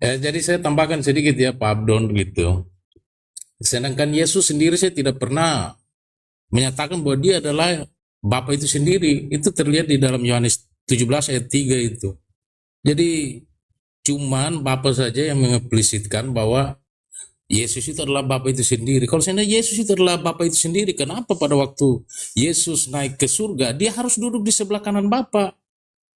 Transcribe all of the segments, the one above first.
Jadi saya tambahkan sedikit ya Pak Abdon gitu. Sedangkan Yesus sendiri saya tidak pernah menyatakan bahwa dia adalah Bapa itu sendiri. Itu terlihat di dalam Yohanes 17 ayat 3 itu. Jadi cuman Bapa saja yang mengeksplisitkan bahwa Yesus itu adalah Bapa itu sendiri. Kalau seandainya Yesus itu adalah Bapa itu sendiri, kenapa pada waktu Yesus naik ke surga, dia harus duduk di sebelah kanan Bapa?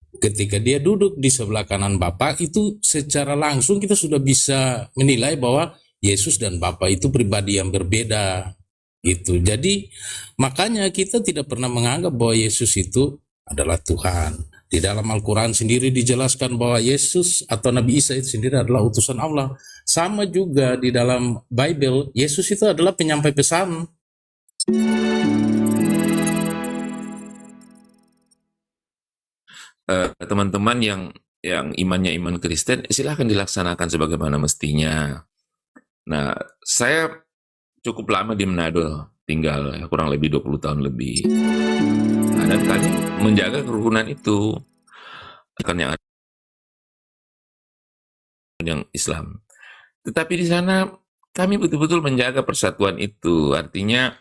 Ketika dia duduk di sebelah kanan Bapa, itu secara langsung kita sudah bisa menilai bahwa Yesus dan Bapa itu pribadi yang berbeda. Gitu. Jadi makanya kita tidak pernah menganggap bahwa Yesus itu adalah Tuhan. Di dalam Al-Quran sendiri dijelaskan bahwa Yesus atau Nabi Isa itu sendiri adalah utusan Allah. Sama juga di dalam Bible, Yesus itu adalah penyampai pesan. Teman-teman yang imannya iman Kristen, silahkan dilaksanakan sebagaimana mestinya. Nah, saya cukup lama di Manado, tinggal kurang lebih 20 tahun lebih. Nah, dan kami menjaga kerukunan itu, kan yang Islam. Tetapi di sana kami betul-betul menjaga persatuan itu. Artinya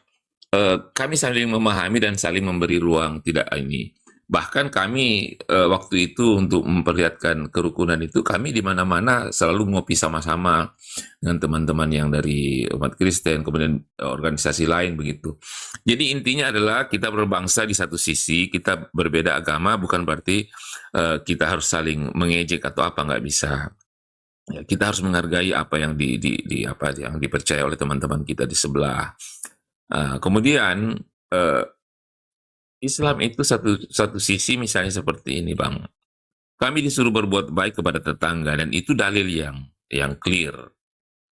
kami saling memahami dan saling memberi ruang, tidak ini. Bahkan kami waktu itu untuk memperlihatkan kerukunan itu, kami di mana-mana selalu ngopi sama-sama dengan teman-teman yang dari umat Kristen, kemudian organisasi lain begitu. Jadi intinya adalah kita berbangsa di satu sisi, kita berbeda agama, bukan berarti kita harus saling mengejek atau apa, nggak bisa. Ya, kita harus menghargai apa yang apa yang dipercaya oleh teman-teman kita di sebelah. Kemudian Islam itu satu sisi misalnya seperti ini, Bang. Kami disuruh berbuat baik kepada tetangga dan itu dalil yang clear.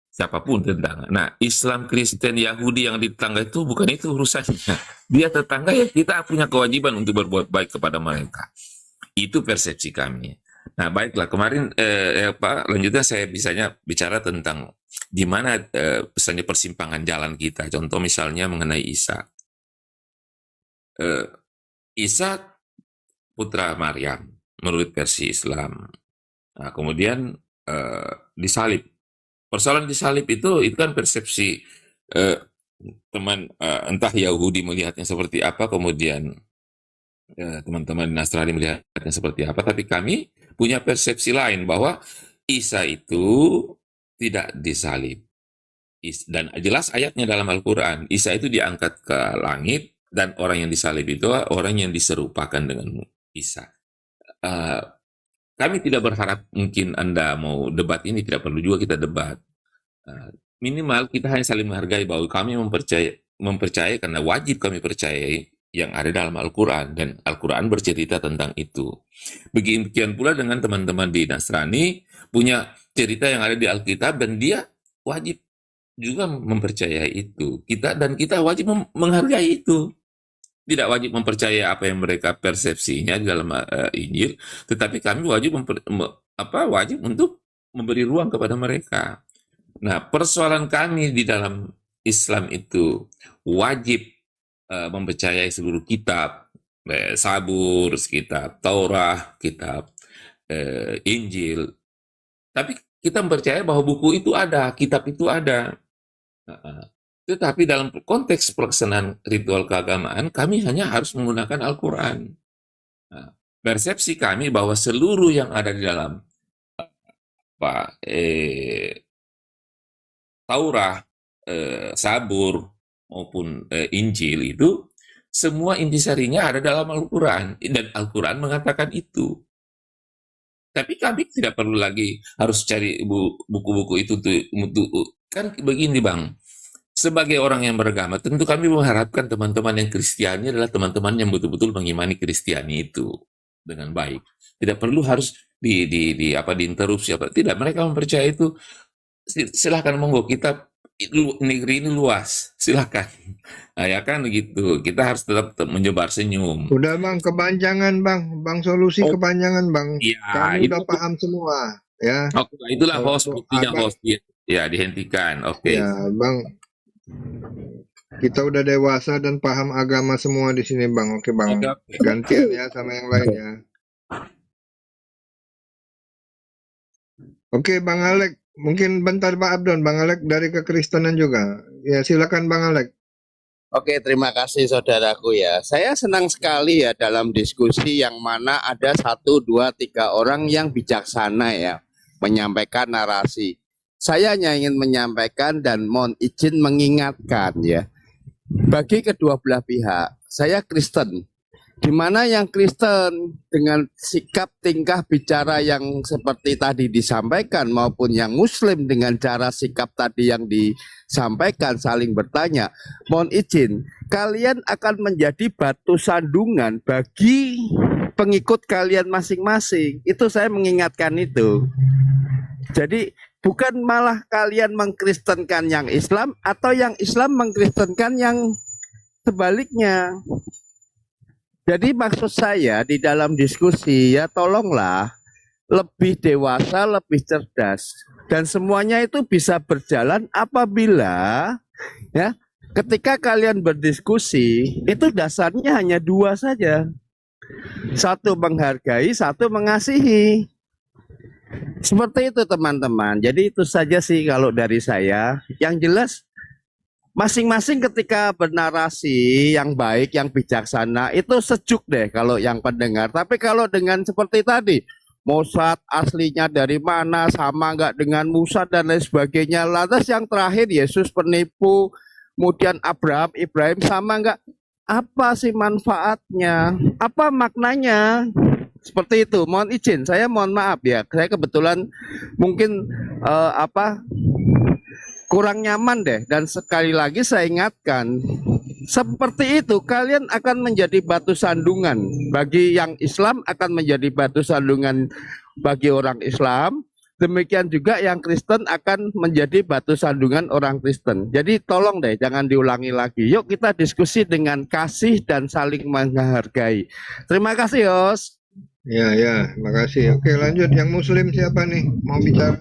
Siapapun tetangga. Nah, Islam, Kristen, Yahudi yang di tetangga itu bukan itu urusannya. Dia tetangga, ya kita punya kewajiban untuk berbuat baik kepada mereka. Itu persepsi kami. Nah, baiklah, kemarin Pak, lanjutnya saya bisanya bicara tentang gimana misalnya persimpangan jalan kita. Contoh misalnya mengenai Isa. Isa putra Maryam menurut versi Islam. Nah, kemudian disalib. Persoalan disalib itu kan persepsi teman entah Yahudi melihatnya seperti apa, kemudian teman-teman Nasrani melihatnya seperti apa, tapi kami punya persepsi lain bahwa Isa itu tidak disalib. Dan jelas ayatnya dalam Al-Quran, Isa itu diangkat ke langit dan orang yang disalib itu orang yang diserupakan dengan Isa. Kami tidak berharap mungkin Anda mau debat ini, tidak perlu juga kita debat. Minimal kita hanya saling menghargai bahwa kami mempercayai karena wajib kami percayai yang ada dalam Al-Quran, dan Al-Quran bercerita tentang itu. Beginian pula dengan teman-teman di Nasrani, punya cerita yang ada di Alkitab dan dia wajib juga mempercayai itu. Kita wajib menghargai itu. Tidak wajib mempercayai apa yang mereka persepsinya di dalam Injil, tetapi kami wajib wajib untuk memberi ruang kepada mereka. Nah, persoalan kami di dalam Islam itu wajib mempercayai seluruh kitab, Sabur, kitab Taurat, kitab Injil. Tapi kita mempercayai bahwa buku itu ada, kitab itu ada. Tetapi dalam konteks pelaksanaan ritual keagamaan, kami hanya harus menggunakan Al-Quran. Persepsi kami bahwa seluruh yang ada di dalam Taurat, Sabur, maupun Injil itu, semua intisarinya ada dalam Al-Quran. Dan Al-Quran mengatakan itu. Tapi kami tidak perlu lagi harus cari buku-buku itu. Kan begini, Bang. Sebagai orang yang beragama, tentu kami mengharapkan teman-teman yang Kristiani adalah teman-teman yang betul-betul mengimani Kristiani itu dengan baik. Tidak perlu harus diinterupsi apa. Tidak, mereka mempercayai itu. Silahkan monggo, kita negeri ini luas, silahkan. Nah, ya kan gitu, kita harus tetap menyebar senyum. Udah Bang, kepanjangan Bang solusi kepanjangan Bang. Iya, Kami udah paham semua ya. Oke, itulah host, Untuk buktinya host ya dihentikan. Oke. Ya Bang, kita udah dewasa dan paham agama semua di sini Bang. Oke Bang, gantian ya sama yang lain ya. Oke, Bang Alek. Mungkin bentar Pak Abdon. Bang Alek dari kekristenan juga. Ya, silakan Bang Alek. Oke, terima kasih saudaraku ya. Saya senang sekali ya dalam diskusi yang mana ada 1, 2, 3 orang yang bijaksana ya menyampaikan narasi. Saya hanya ingin menyampaikan dan mohon izin mengingatkan ya. Bagi kedua belah pihak, saya Kristen. Di mana yang Kristen dengan sikap tingkah bicara yang seperti tadi disampaikan maupun yang Muslim dengan cara sikap tadi yang disampaikan saling bertanya, mohon izin, kalian akan menjadi batu sandungan bagi pengikut kalian masing-masing. Itu saya mengingatkan itu. Jadi bukan malah kalian mengkristenkan yang Islam atau yang Islam mengkristenkan yang sebaliknya. Jadi maksud saya di dalam diskusi ya tolonglah lebih dewasa, lebih cerdas. Dan semuanya itu bisa berjalan apabila ya ketika kalian berdiskusi itu dasarnya hanya 2 saja. 1 menghargai, 1 mengasihi. Seperti itu teman-teman. Jadi itu saja sih kalau dari saya. Yang jelas masing-masing ketika bernarasi yang baik, yang bijaksana, itu sejuk deh kalau yang pendengar. Tapi kalau dengan seperti tadi, Mossad aslinya dari mana, sama nggak dengan Musa dan lain sebagainya. Lantas yang terakhir Yesus penipu, kemudian Ibrahim sama nggak? Apa sih manfaatnya? Apa maknanya? Seperti itu. Mohon izin, saya mohon maaf ya. Saya kebetulan mungkin kurang nyaman deh, dan sekali lagi saya ingatkan seperti itu kalian akan menjadi batu sandungan bagi yang Islam, akan menjadi batu sandungan bagi orang Islam, demikian juga yang Kristen akan menjadi batu sandungan orang Kristen. Jadi tolong deh jangan diulangi lagi, yuk kita diskusi dengan kasih dan saling menghargai. Terima kasih Yos. Ya, makasih. Oke, lanjut. Yang Muslim siapa nih? Mau bicara?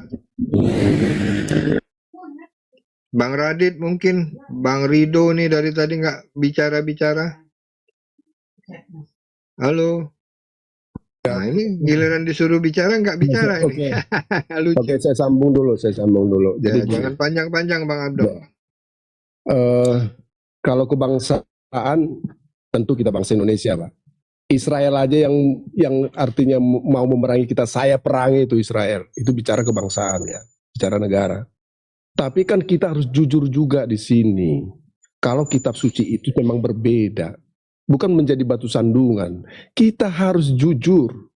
Bang Radit mungkin, Bang Rido nih dari tadi nggak bicara-bicara. Halo. Nah ini giliran disuruh bicara nggak bicara ini. Lucu. Oke, saya sambung dulu. Ya, Jadi jangan panjang-panjang Bang Abdul. kalau kebangsaan tentu kita bangsa Indonesia, Pak. Israel aja yang artinya mau memerangi kita, saya perangi itu Israel. Itu bicara kebangsaan ya, bicara negara. Tapi kan kita harus jujur juga di sini. Kalau kitab suci itu memang berbeda, bukan menjadi batu sandungan. Kita harus jujur.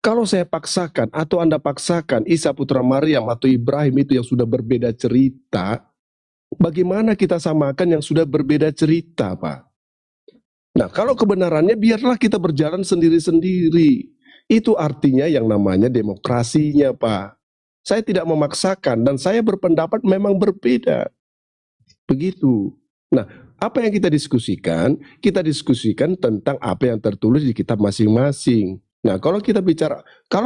Kalau saya paksakan atau Anda paksakan Isa putra Maryam atau Ibrahim itu yang sudah berbeda cerita, bagaimana kita samakan yang sudah berbeda cerita, Pak? Nah, kalau kebenarannya biarlah kita berjalan sendiri-sendiri. Itu artinya yang namanya demokrasinya, Pak. Saya tidak memaksakan dan saya berpendapat memang berbeda. Begitu. Nah, apa yang kita diskusikan? Kita diskusikan tentang apa yang tertulis di kitab masing-masing. Nah, kalau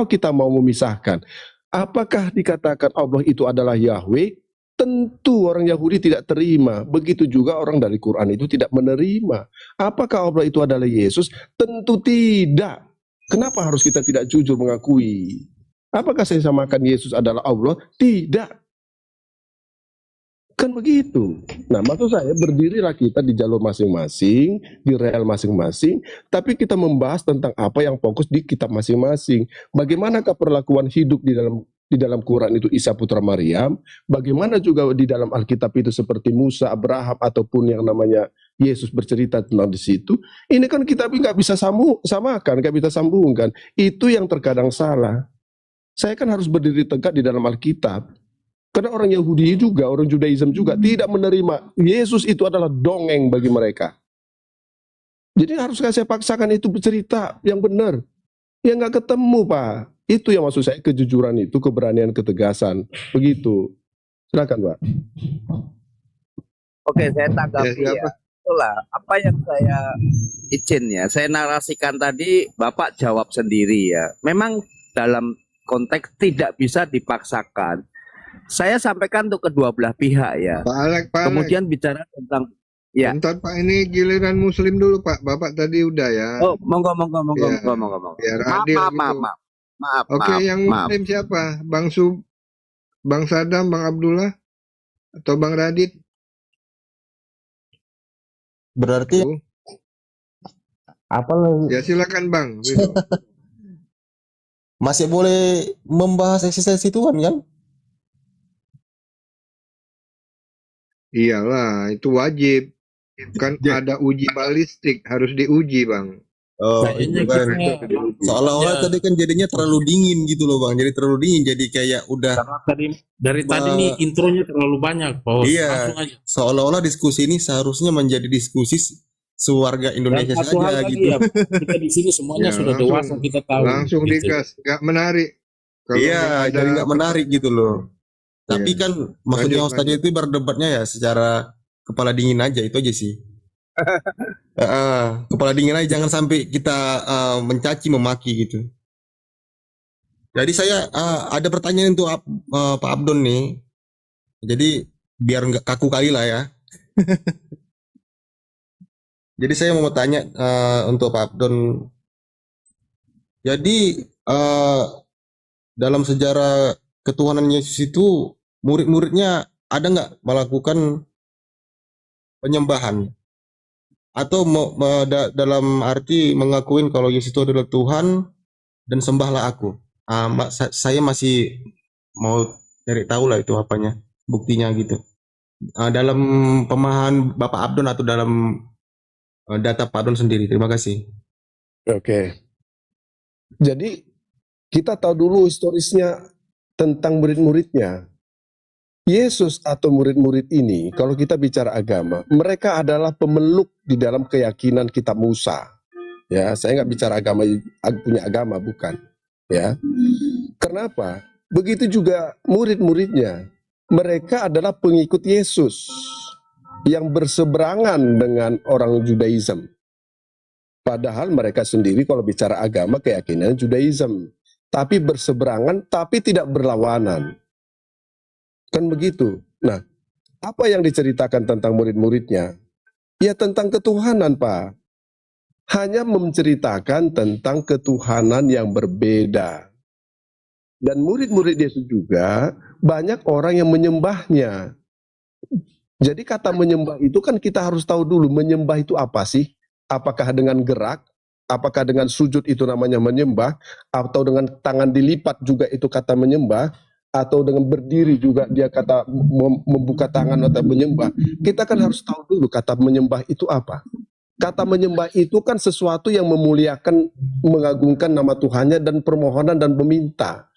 kita mau memisahkan, apakah dikatakan Allah itu adalah Yahweh? Tentu orang Yahudi tidak terima. Begitu juga orang dari Quran itu tidak menerima. Apakah Allah itu adalah Yesus? Tentu tidak. Kenapa harus kita tidak jujur mengakui? Apakah saya samakan Yesus adalah Allah? Tidak. Kan begitu. Nah, maksud saya berdirilah kita di jalur masing-masing, di rel masing-masing, tapi kita membahas tentang apa yang fokus di kitab masing-masing. Bagaimanakah perlakuan hidup di dalam Quran itu Isa putra Maryam, bagaimana juga di dalam Alkitab itu seperti Musa, Abraham ataupun yang namanya Yesus bercerita tentang di situ. Ini kan kita nggak bisa samakan, nggak bisa sambungkan. Itu yang terkadang salah. Saya kan harus berdiri tegak di dalam Alkitab. Karena orang Yahudi juga, orang Judaism juga tidak menerima Yesus itu adalah dongeng bagi mereka. Jadi haruskah saya paksakan itu bercerita yang benar? Ya nggak ketemu, Pak. Itu yang maksud saya kejujuran itu, keberanian, ketegasan. Begitu. Silakan, Pak. Oke, saya tanggapi ya. Itulah apa yang saya izin ya. Saya narasikan tadi, Bapak jawab sendiri ya. Memang dalam konteks tidak bisa dipaksakan. Saya sampaikan untuk kedua belah pihak ya. Pak Alek. Kemudian bicara tentang ya. Bentar Pak, ini giliran Muslim dulu Pak. Bapak tadi udah ya. Oh, monggo. Biar adil gitu. Maaf. Oke, yang Muslim siapa? Bang Bang Sadam, Bang Abdullah, atau Bang Radit? Berarti Tuh. apa Ya silakan Bang Ridho. masih boleh membahas eksistensi Tuhan kan? Iyalah, itu wajib. Kan Ya. ada uji balistik, harus diuji Bang. Oh, Kayaknya itu kan. kita Seolah-olah Ya. tadi kan jadinya terlalu dingin gitu loh Bang. Jadi terlalu dingin, jadi kayak udah karena dari tadi nih intronya terlalu banyak, Paus. Iya. Langsung aja. seolah-olah diskusi ini seharusnya menjadi diskusi sewarga Dan Indonesia satu hal saja lagi gitu. ya, kita di sini semuanya Ya, sudah langsung- dewasa, kita tahu. Langsung gitu. digas, nggak menarik. Kalau Iya, nggak ada jadi nggak menarik gitu loh. Tapi Iya. kan maksudnya Lanjut, Host tadi itu berdebatnya ya secara kepala dingin aja, itu aja sih. Kepala dingin aja, jangan sampai kita mencaci memaki gitu. Jadi saya ada pertanyaan untuk Pak Abdon nih. Jadi biar nggak kaku kali lah ya. Jadi saya mau tanya untuk Pak Abdon. Jadi dalam sejarah ketuhanan Yesus itu murid-muridnya ada nggak melakukan penyembahan atau dalam arti mengakuin kalau Yesus itu adalah Tuhan dan sembahlah aku. Saya masih mau cari tahu lah itu apanya, buktinya gitu. Dalam pemahaman Bapak Abdon atau dalam data Pak Abdon sendiri. Terima kasih. Oke. Jadi kita tahu dulu historisnya tentang murid-muridnya. Yesus atau murid-murid ini, kalau kita bicara agama, mereka adalah pemeluk di dalam keyakinan kitab Musa. Ya, saya nggak bicara agama punya agama, bukan. Ya, kenapa? Begitu juga murid-muridnya, mereka adalah pengikut Yesus yang berseberangan dengan orang Judaism. Padahal mereka sendiri kalau bicara agama keyakinan Judaism, tapi berseberangan, tapi tidak berlawanan. Kan begitu. Nah, apa yang diceritakan tentang murid-muridnya? Ya tentang ketuhanan, Pak. Hanya menceritakan tentang ketuhanan yang berbeda. Dan murid-murid Yesus juga banyak orang yang menyembahnya. Jadi kata menyembah itu kan kita harus tahu dulu, menyembah itu apa sih? Apakah dengan gerak? Apakah dengan sujud itu namanya menyembah? Atau dengan tangan dilipat juga itu kata menyembah? Atau dengan berdiri juga dia kata membuka tangan atau menyembah? Kita kan harus tahu dulu kata menyembah itu apa. Kata menyembah itu kan sesuatu yang memuliakan, mengagungkan nama Tuhannya dan permohonan dan meminta.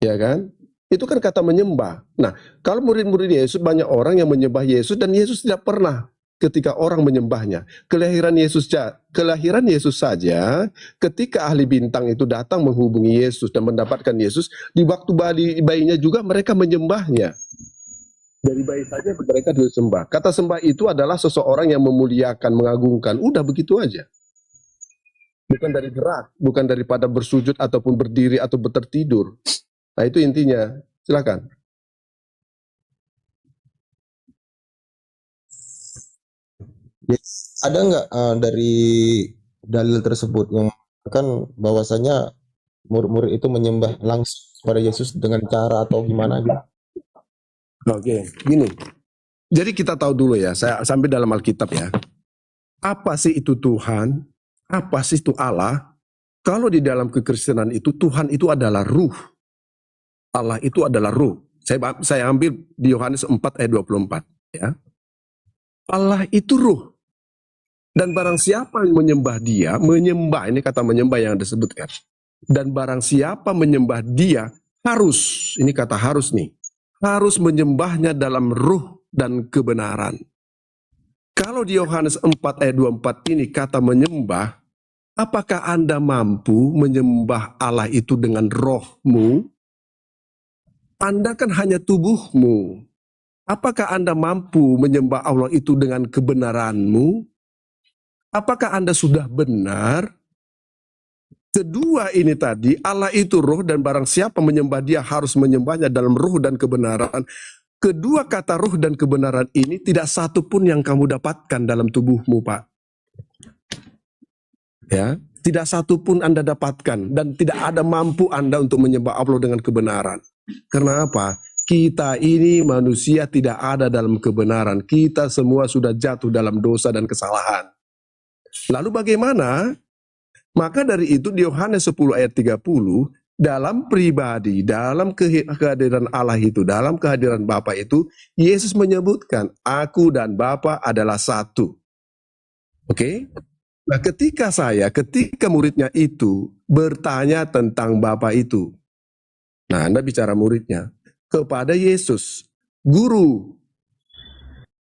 Ya kan? Itu kan kata menyembah. Nah, kalau murid-murid Yesus banyak orang yang menyembah Yesus dan Yesus tidak pernah ketika orang menyembahnya. Kelahiran Yesus saja ketika ahli bintang itu datang menghubungi Yesus dan mendapatkan Yesus, di waktu bayinya juga mereka menyembahnya. Dari bayi saja mereka disembah. Kata sembah itu adalah seseorang yang memuliakan, mengagungkan. Udah begitu aja. Bukan dari gerak, bukan daripada bersujud ataupun berdiri atau tertidur. Nah itu intinya. Silakan. Ada nggak dari dalil tersebut yang kan bahwasanya murid-murid itu menyembah langsung kepada Yesus dengan cara atau gimana gitu? Oke, gini. Jadi kita tahu dulu ya, saya sampai dalam Alkitab ya. Apa sih itu Tuhan? Apa sih itu Allah? Kalau di dalam kekristenan itu Tuhan itu adalah ruh. Allah itu adalah ruh. Saya ambil di Yohanes 4 ayat 24 ya. Allah itu ruh. Dan barang siapa yang menyembah dia, menyembah, ini kata menyembah yang disebutkan. Dan barang siapa menyembah dia, harus, ini kata harus nih, harus menyembahnya dalam ruh dan kebenaran. Kalau di Yohanes 4 ayat 24 ini kata menyembah, apakah Anda mampu menyembah Allah itu dengan rohmu? Anda kan hanya tubuhmu. Apakah Anda mampu menyembah Allah itu dengan kebenaranmu? Apakah Anda sudah benar? Kedua ini tadi, Allah itu roh dan barang siapa menyembah dia harus menyembahnya dalam roh dan kebenaran. Kedua kata roh dan kebenaran ini tidak satu pun yang kamu dapatkan dalam tubuhmu, Pak. Ya, tidak satu pun Anda dapatkan dan tidak ada mampu Anda untuk menyembah Allah dengan kebenaran. Karena apa? Kita ini manusia tidak ada dalam kebenaran. Kita semua sudah jatuh dalam dosa dan kesalahan. Lalu bagaimana? Maka dari itu di Yohanes 10 ayat 30, dalam pribadi, dalam kehadiran Allah itu, dalam kehadiran Bapa itu, Yesus menyebutkan, aku dan Bapa adalah satu. Oke? Nah, ketika muridnya itu bertanya tentang Bapa itu, nah Anda bicara muridnya, kepada Yesus, Guru,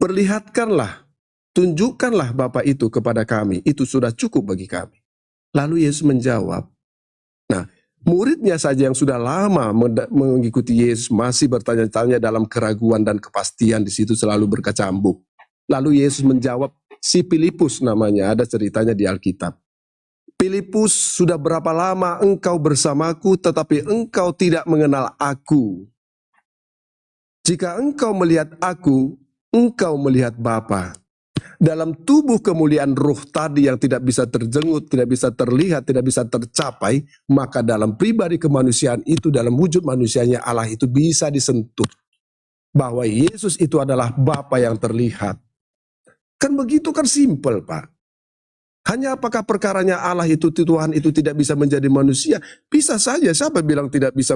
perlihatkanlah, tunjukkanlah Bapa itu kepada kami, itu sudah cukup bagi kami. Lalu Yesus menjawab, nah muridnya saja yang sudah lama mengikuti Yesus masih bertanya-tanya dalam keraguan dan kepastian, di situ selalu berkecambuk. Lalu Yesus menjawab, si Filipus namanya, ada ceritanya di Alkitab. Filipus, sudah berapa lama engkau bersamaku tetapi engkau tidak mengenal aku? Jika engkau melihat aku, engkau melihat Bapa. Dalam tubuh kemuliaan ruh tadi yang tidak bisa terjenguk, tidak bisa terlihat, tidak bisa tercapai, maka dalam pribadi kemanusiaan itu, dalam wujud manusianya Allah itu bisa disentuh. Bahwa Yesus itu adalah Bapa yang terlihat. Kan begitu, kan simpel, Pak. Hanya apakah perkaranya Allah itu, Tuhan itu tidak bisa menjadi manusia? Bisa saja, siapa bilang tidak bisa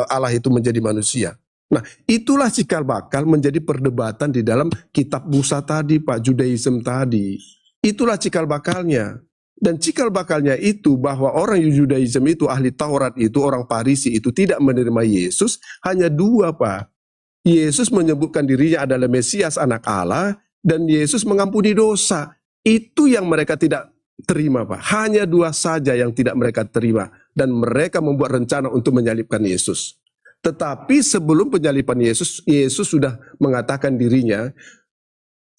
Allah itu menjadi manusia? Nah, itulah cikal bakal menjadi perdebatan di dalam kitab Musa tadi, Pak, Judaism tadi. Itulah cikal bakalnya. Dan cikal bakalnya itu bahwa orang Judaism itu, ahli Taurat itu, orang Farisi itu tidak menerima Yesus, hanya dua, Pak. Yesus menyebutkan dirinya adalah Mesias, anak Allah, dan Yesus mengampuni dosa. Itu yang mereka tidak terima, Pak. Hanya dua saja yang tidak mereka terima. Dan mereka membuat rencana untuk menyalibkan Yesus. Tetapi sebelum penyaliban Yesus, Yesus sudah mengatakan dirinya,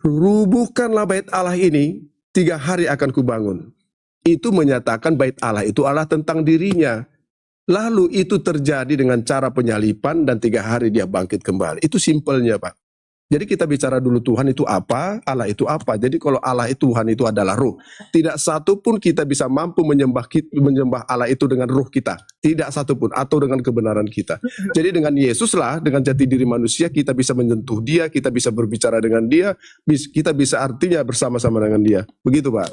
rubuhkanlah bait Allah ini, 3 hari akan kubangun. Itu menyatakan bait Allah itu Allah tentang dirinya. Lalu itu terjadi dengan cara penyaliban dan 3 hari dia bangkit kembali. Itu simpelnya, Pak. Jadi kita bicara dulu Tuhan itu apa, Allah itu apa. Jadi kalau Allah itu, Tuhan itu adalah ruh. Tidak satu pun kita bisa mampu menyembah Allah itu dengan ruh kita. Tidak satu pun, atau dengan kebenaran kita. Jadi dengan Yesuslah, dengan jati diri manusia, kita bisa menyentuh dia, kita bisa berbicara dengan dia, kita bisa artinya bersama-sama dengan dia. Begitu, Pak.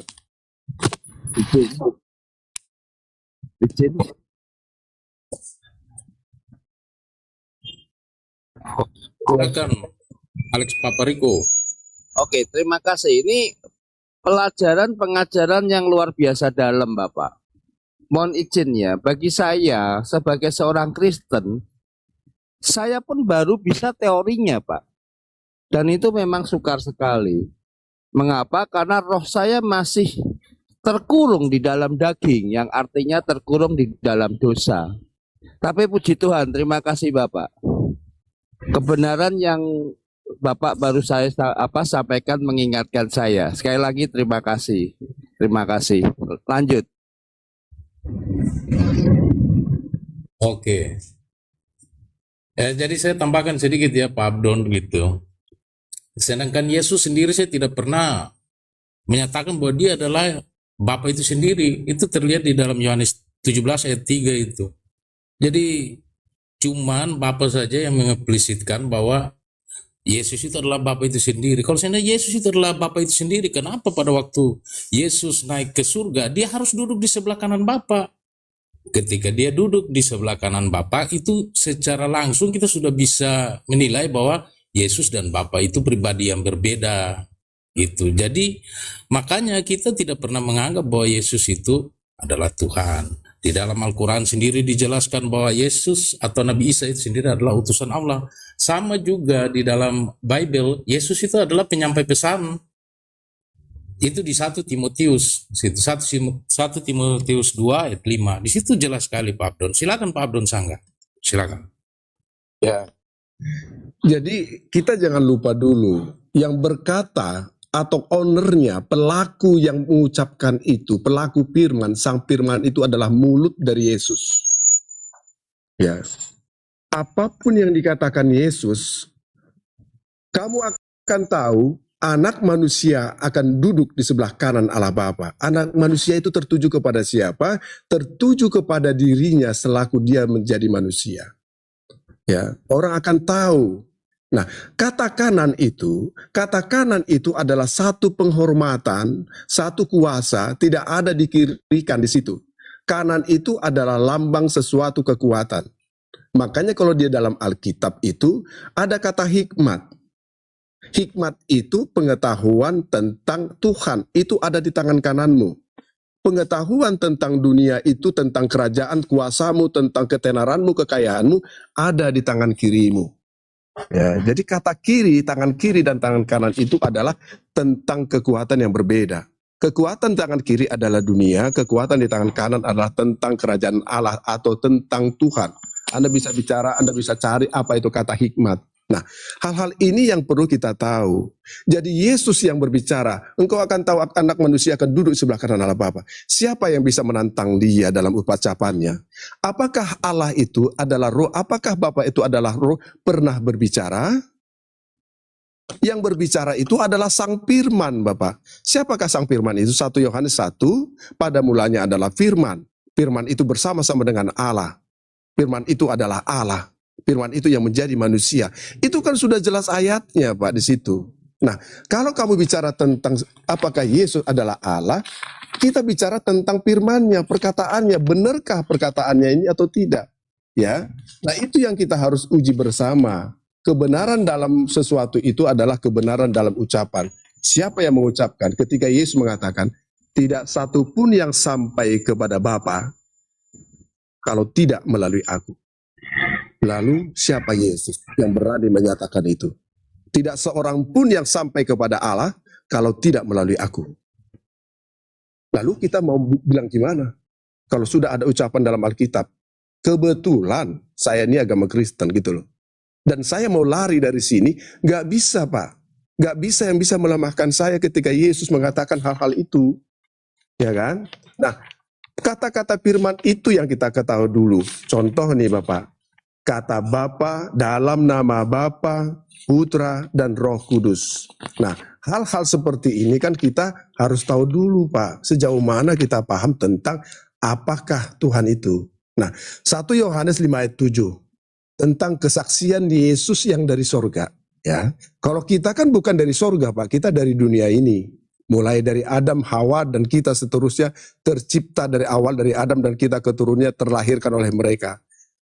Silakan Alex Papariko. Oke, terima kasih. Ini pengajaran yang luar biasa dalam, Bapak. Mohon izin ya, bagi saya sebagai seorang Kristen, saya pun baru bisa teorinya, Pak. Dan itu memang sukar sekali. Mengapa? Karena roh saya masih terkurung di dalam daging, yang artinya terkurung di dalam dosa. Tapi puji Tuhan, terima kasih Bapak. Kebenaran yang Bapak baru saya sampaikan mengingatkan saya. Sekali lagi terima kasih. Terima kasih. Lanjut. Oke. Jadi saya tambahkan sedikit ya Pak Abdon gitu. Sedangkan Yesus sendiri saya tidak pernah menyatakan bahwa dia adalah Bapa itu sendiri. Itu terlihat di dalam Yohanes 17 ayat 3 itu. Jadi cuman Bapa saja yang mengeksplisitkan bahwa Yesus itu adalah Bapa itu sendiri. Kalau seandainya Yesus itu adalah Bapa itu sendiri, kenapa pada waktu Yesus naik ke surga, dia harus duduk di sebelah kanan Bapa? Ketika dia duduk di sebelah kanan Bapa, itu secara langsung kita sudah bisa menilai bahwa Yesus dan Bapa itu pribadi yang berbeda. Gitu. Jadi makanya kita tidak pernah menganggap bahwa Yesus itu adalah Tuhan. Di dalam Al-Quran sendiri dijelaskan bahwa Yesus atau Nabi Isa itu sendiri adalah utusan Allah. Sama juga di dalam Bible, Yesus itu adalah penyampai pesan. Itu di 1 Timotius, 1 Timotius 2 ayat 5. Di situ jelas sekali Pak Abdon. Silakan Pak Abdon Sangga. Silakan. Ya. Jadi kita jangan lupa dulu, yang berkata atau ownernya, pelaku yang mengucapkan itu, pelaku firman, sang firman itu adalah mulut dari Yesus. Ya. Apapun yang dikatakan Yesus, kamu akan tahu anak manusia akan duduk di sebelah kanan Allah Bapa. Anak manusia itu tertuju kepada siapa? Tertuju kepada dirinya selaku dia menjadi manusia. Ya, orang akan tahu. Nah, kata kanan itu adalah satu penghormatan, satu kuasa, tidak ada dikirikan di situ. Kanan itu adalah lambang sesuatu kekuatan. Makanya kalau dia dalam Alkitab itu ada kata hikmat. Hikmat itu pengetahuan tentang Tuhan, itu ada di tangan kananmu. Pengetahuan tentang dunia itu, tentang kerajaan, kuasamu, tentang ketenaranmu, kekayaanmu, ada di tangan kirimu. Ya, jadi kata kiri, tangan kiri dan tangan kanan itu adalah tentang kekuatan yang berbeda. Kekuatan tangan kiri adalah dunia, kekuatan di tangan kanan adalah tentang kerajaan Allah atau tentang Tuhan. Anda bisa bicara, Anda bisa cari apa itu kata hikmat. Nah, hal-hal ini yang perlu kita tahu. Jadi Yesus yang berbicara, engkau akan tahu anak manusia akan duduk sebelah kanan Allah Bapa. Siapa yang bisa menantang dia dalam ucapannya? Apakah Allah itu adalah roh? Apakah Bapa itu adalah roh? Pernah berbicara? Yang berbicara itu adalah Sang Firman, Bapak. Siapakah Sang Firman itu? 1 Yohanes 1, pada mulanya adalah Firman. Firman itu bersama-sama dengan Allah. Firman itu adalah Allah. Firman itu yang menjadi manusia. Itu kan sudah jelas ayatnya, Pak, di situ. Nah, kalau kamu bicara tentang apakah Yesus adalah Allah, kita bicara tentang firman-Nya, perkataannya, benarkah perkataannya ini atau tidak? Ya. Nah, itu yang kita harus uji bersama. Kebenaran dalam sesuatu itu adalah kebenaran dalam ucapan. Siapa yang mengucapkan? Ketika Yesus mengatakan, tidak satu pun yang sampai kepada Bapa kalau tidak melalui aku. Lalu siapa Yesus yang berani menyatakan itu? Tidak seorang pun yang sampai kepada Allah kalau tidak melalui aku. Lalu kita mau bilang gimana? Kalau sudah ada ucapan dalam Alkitab, kebetulan saya ini agama Kristen gitu loh. Dan saya mau lari dari sini, gak bisa Pak. Gak bisa yang bisa melemahkan saya ketika Yesus mengatakan hal-hal itu. Ya kan? Nah, kata-kata firman itu yang kita ketahui dulu. Contoh nih Bapak. Kata Bapa, dalam nama Bapa, Putra, dan Roh Kudus. Nah, hal-hal seperti ini kan kita harus tahu dulu Pak, sejauh mana kita paham tentang apakah Tuhan itu. Nah, 1 Yohanes 5 ayat 7, tentang kesaksian Yesus yang dari sorga. Ya, kalau kita kan bukan dari sorga Pak, kita dari dunia ini. Mulai dari Adam, Hawa, dan kita seterusnya tercipta dari awal dari Adam dan kita keturunannya terlahirkan oleh mereka.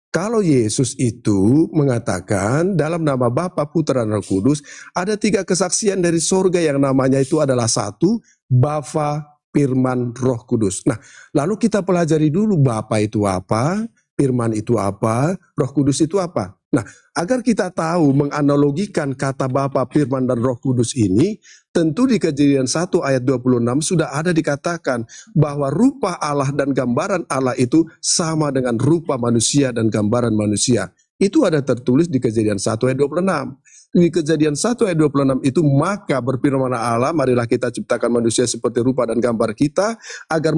Kalau Yesus itu mengatakan dalam nama Bapa, Putra, dan Roh Kudus, ada 3 kesaksian dari sorga yang namanya itu adalah 1, Bapa, Firman, Roh Kudus. Nah, lalu kita pelajari dulu Bapa itu apa, Firman itu apa, Roh Kudus itu apa. Nah, agar kita tahu menganalogikan kata Bapa, Firman, dan Roh Kudus ini, tentu di Kejadian 1 ayat 26 sudah ada dikatakan bahwa rupa Allah dan gambaran Allah itu sama dengan rupa manusia dan gambaran manusia. Itu ada tertulis di Kejadian 1 ayat 26. Di Kejadian 1 ayat 26 itu, maka berfirman Allah, marilah kita ciptakan manusia seperti rupa dan gambar kita, agar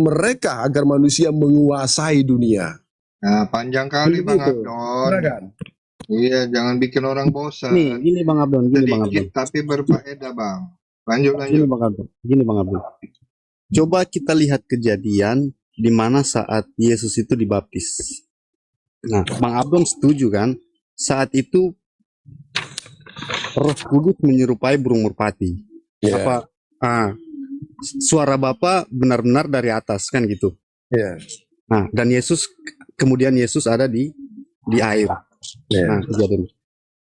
manusia menguasai dunia. Nah, panjang kali Bang Begitu. Abdon. Kan? Iya, jangan bikin orang bosan. Nih, gini Bang Abdon, Sedikit tapi berfaedah Bang. Lanjut. Gini Bang Abdon. Coba kita lihat kejadian di mana saat Yesus itu dibaptis. Nah, Bang Abdon setuju kan? Saat itu Roh Kudus menyerupai burung merpati. Ya. Suara Bapa benar-benar dari atas kan gitu. Ya. Nah, dan kemudian Yesus ada di air. Ya. Nah, kejadian.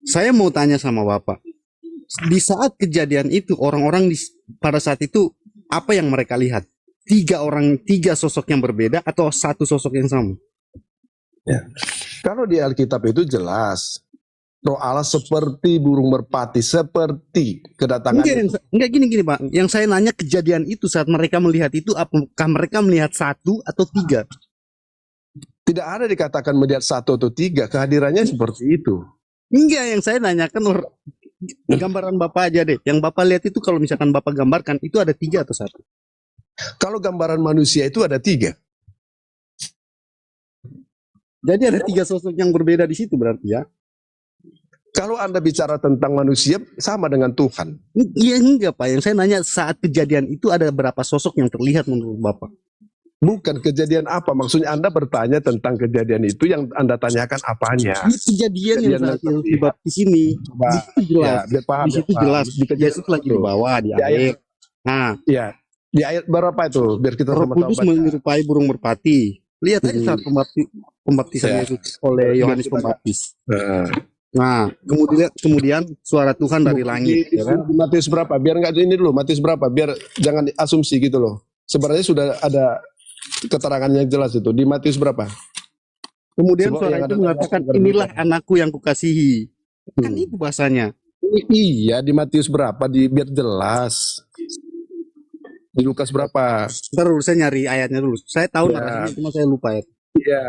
Saya mau tanya sama Bapak. Di saat kejadian itu orang-orang pada saat itu apa yang mereka lihat? 3 sosok yang berbeda atau 1 sosok yang sama? Ya. Kalau di Alkitab itu jelas Roh Allah seperti burung merpati, seperti kedatangan. Enggak gini Pak. Yang saya nanya kejadian itu saat mereka melihat itu, apakah mereka melihat 1 atau 3? Tidak ada dikatakan melihat 1 atau 3, kehadirannya seperti itu. Enggak, yang saya nanyakan gambaran Bapak aja deh. Yang Bapak lihat itu kalau misalkan Bapak gambarkan itu ada 3 atau 1? Kalau gambaran manusia itu ada 3. Jadi ada 3 sosok yang berbeda di situ berarti ya? Kalau Anda bicara tentang manusia sama dengan Tuhan. Iya enggak Pak, yang saya nanya saat kejadian itu ada berapa sosok yang terlihat menurut Bapak? Bukan kejadian apa? Maksudnya Anda bertanya tentang kejadian itu, yang Anda tanyakan apanya? Ini kejadian yang Kejadian saat yang Yesus dibaptis ini. Coba, Di situ jelas. ya, biar paham, Di situ jelas. Di kejadian Yesus lagi di itu. bawah di Di ayat, air. Nah, ya, di ayat berapa itu? Biar kita Roh sama-sama Kudus baca. menyerupai burung merpati. Lihat aja saat pembaptisan Ya. Yesus oleh Yohanes Pembaptis. Nah, Nah, kemudian suara Tuhan dari langit, ya kan? Di Matius berapa? Biar nggak ini dulu, Matius berapa? Biar jangan asumsi gitu loh. Sebenarnya sudah ada keterangannya yang jelas itu. Di Matius berapa? Kemudian Coba suara yang itu ada mengatakan, tanda- inilah anakku yang kukasihi. Kan Hmm. itu bahasanya. Iya, di Matius berapa? Biar jelas. Di Lukas berapa? Ntar dulu saya nyari ayatnya dulu. Saya tahu Ya. narasinya, cuma saya lupa ya. Iya.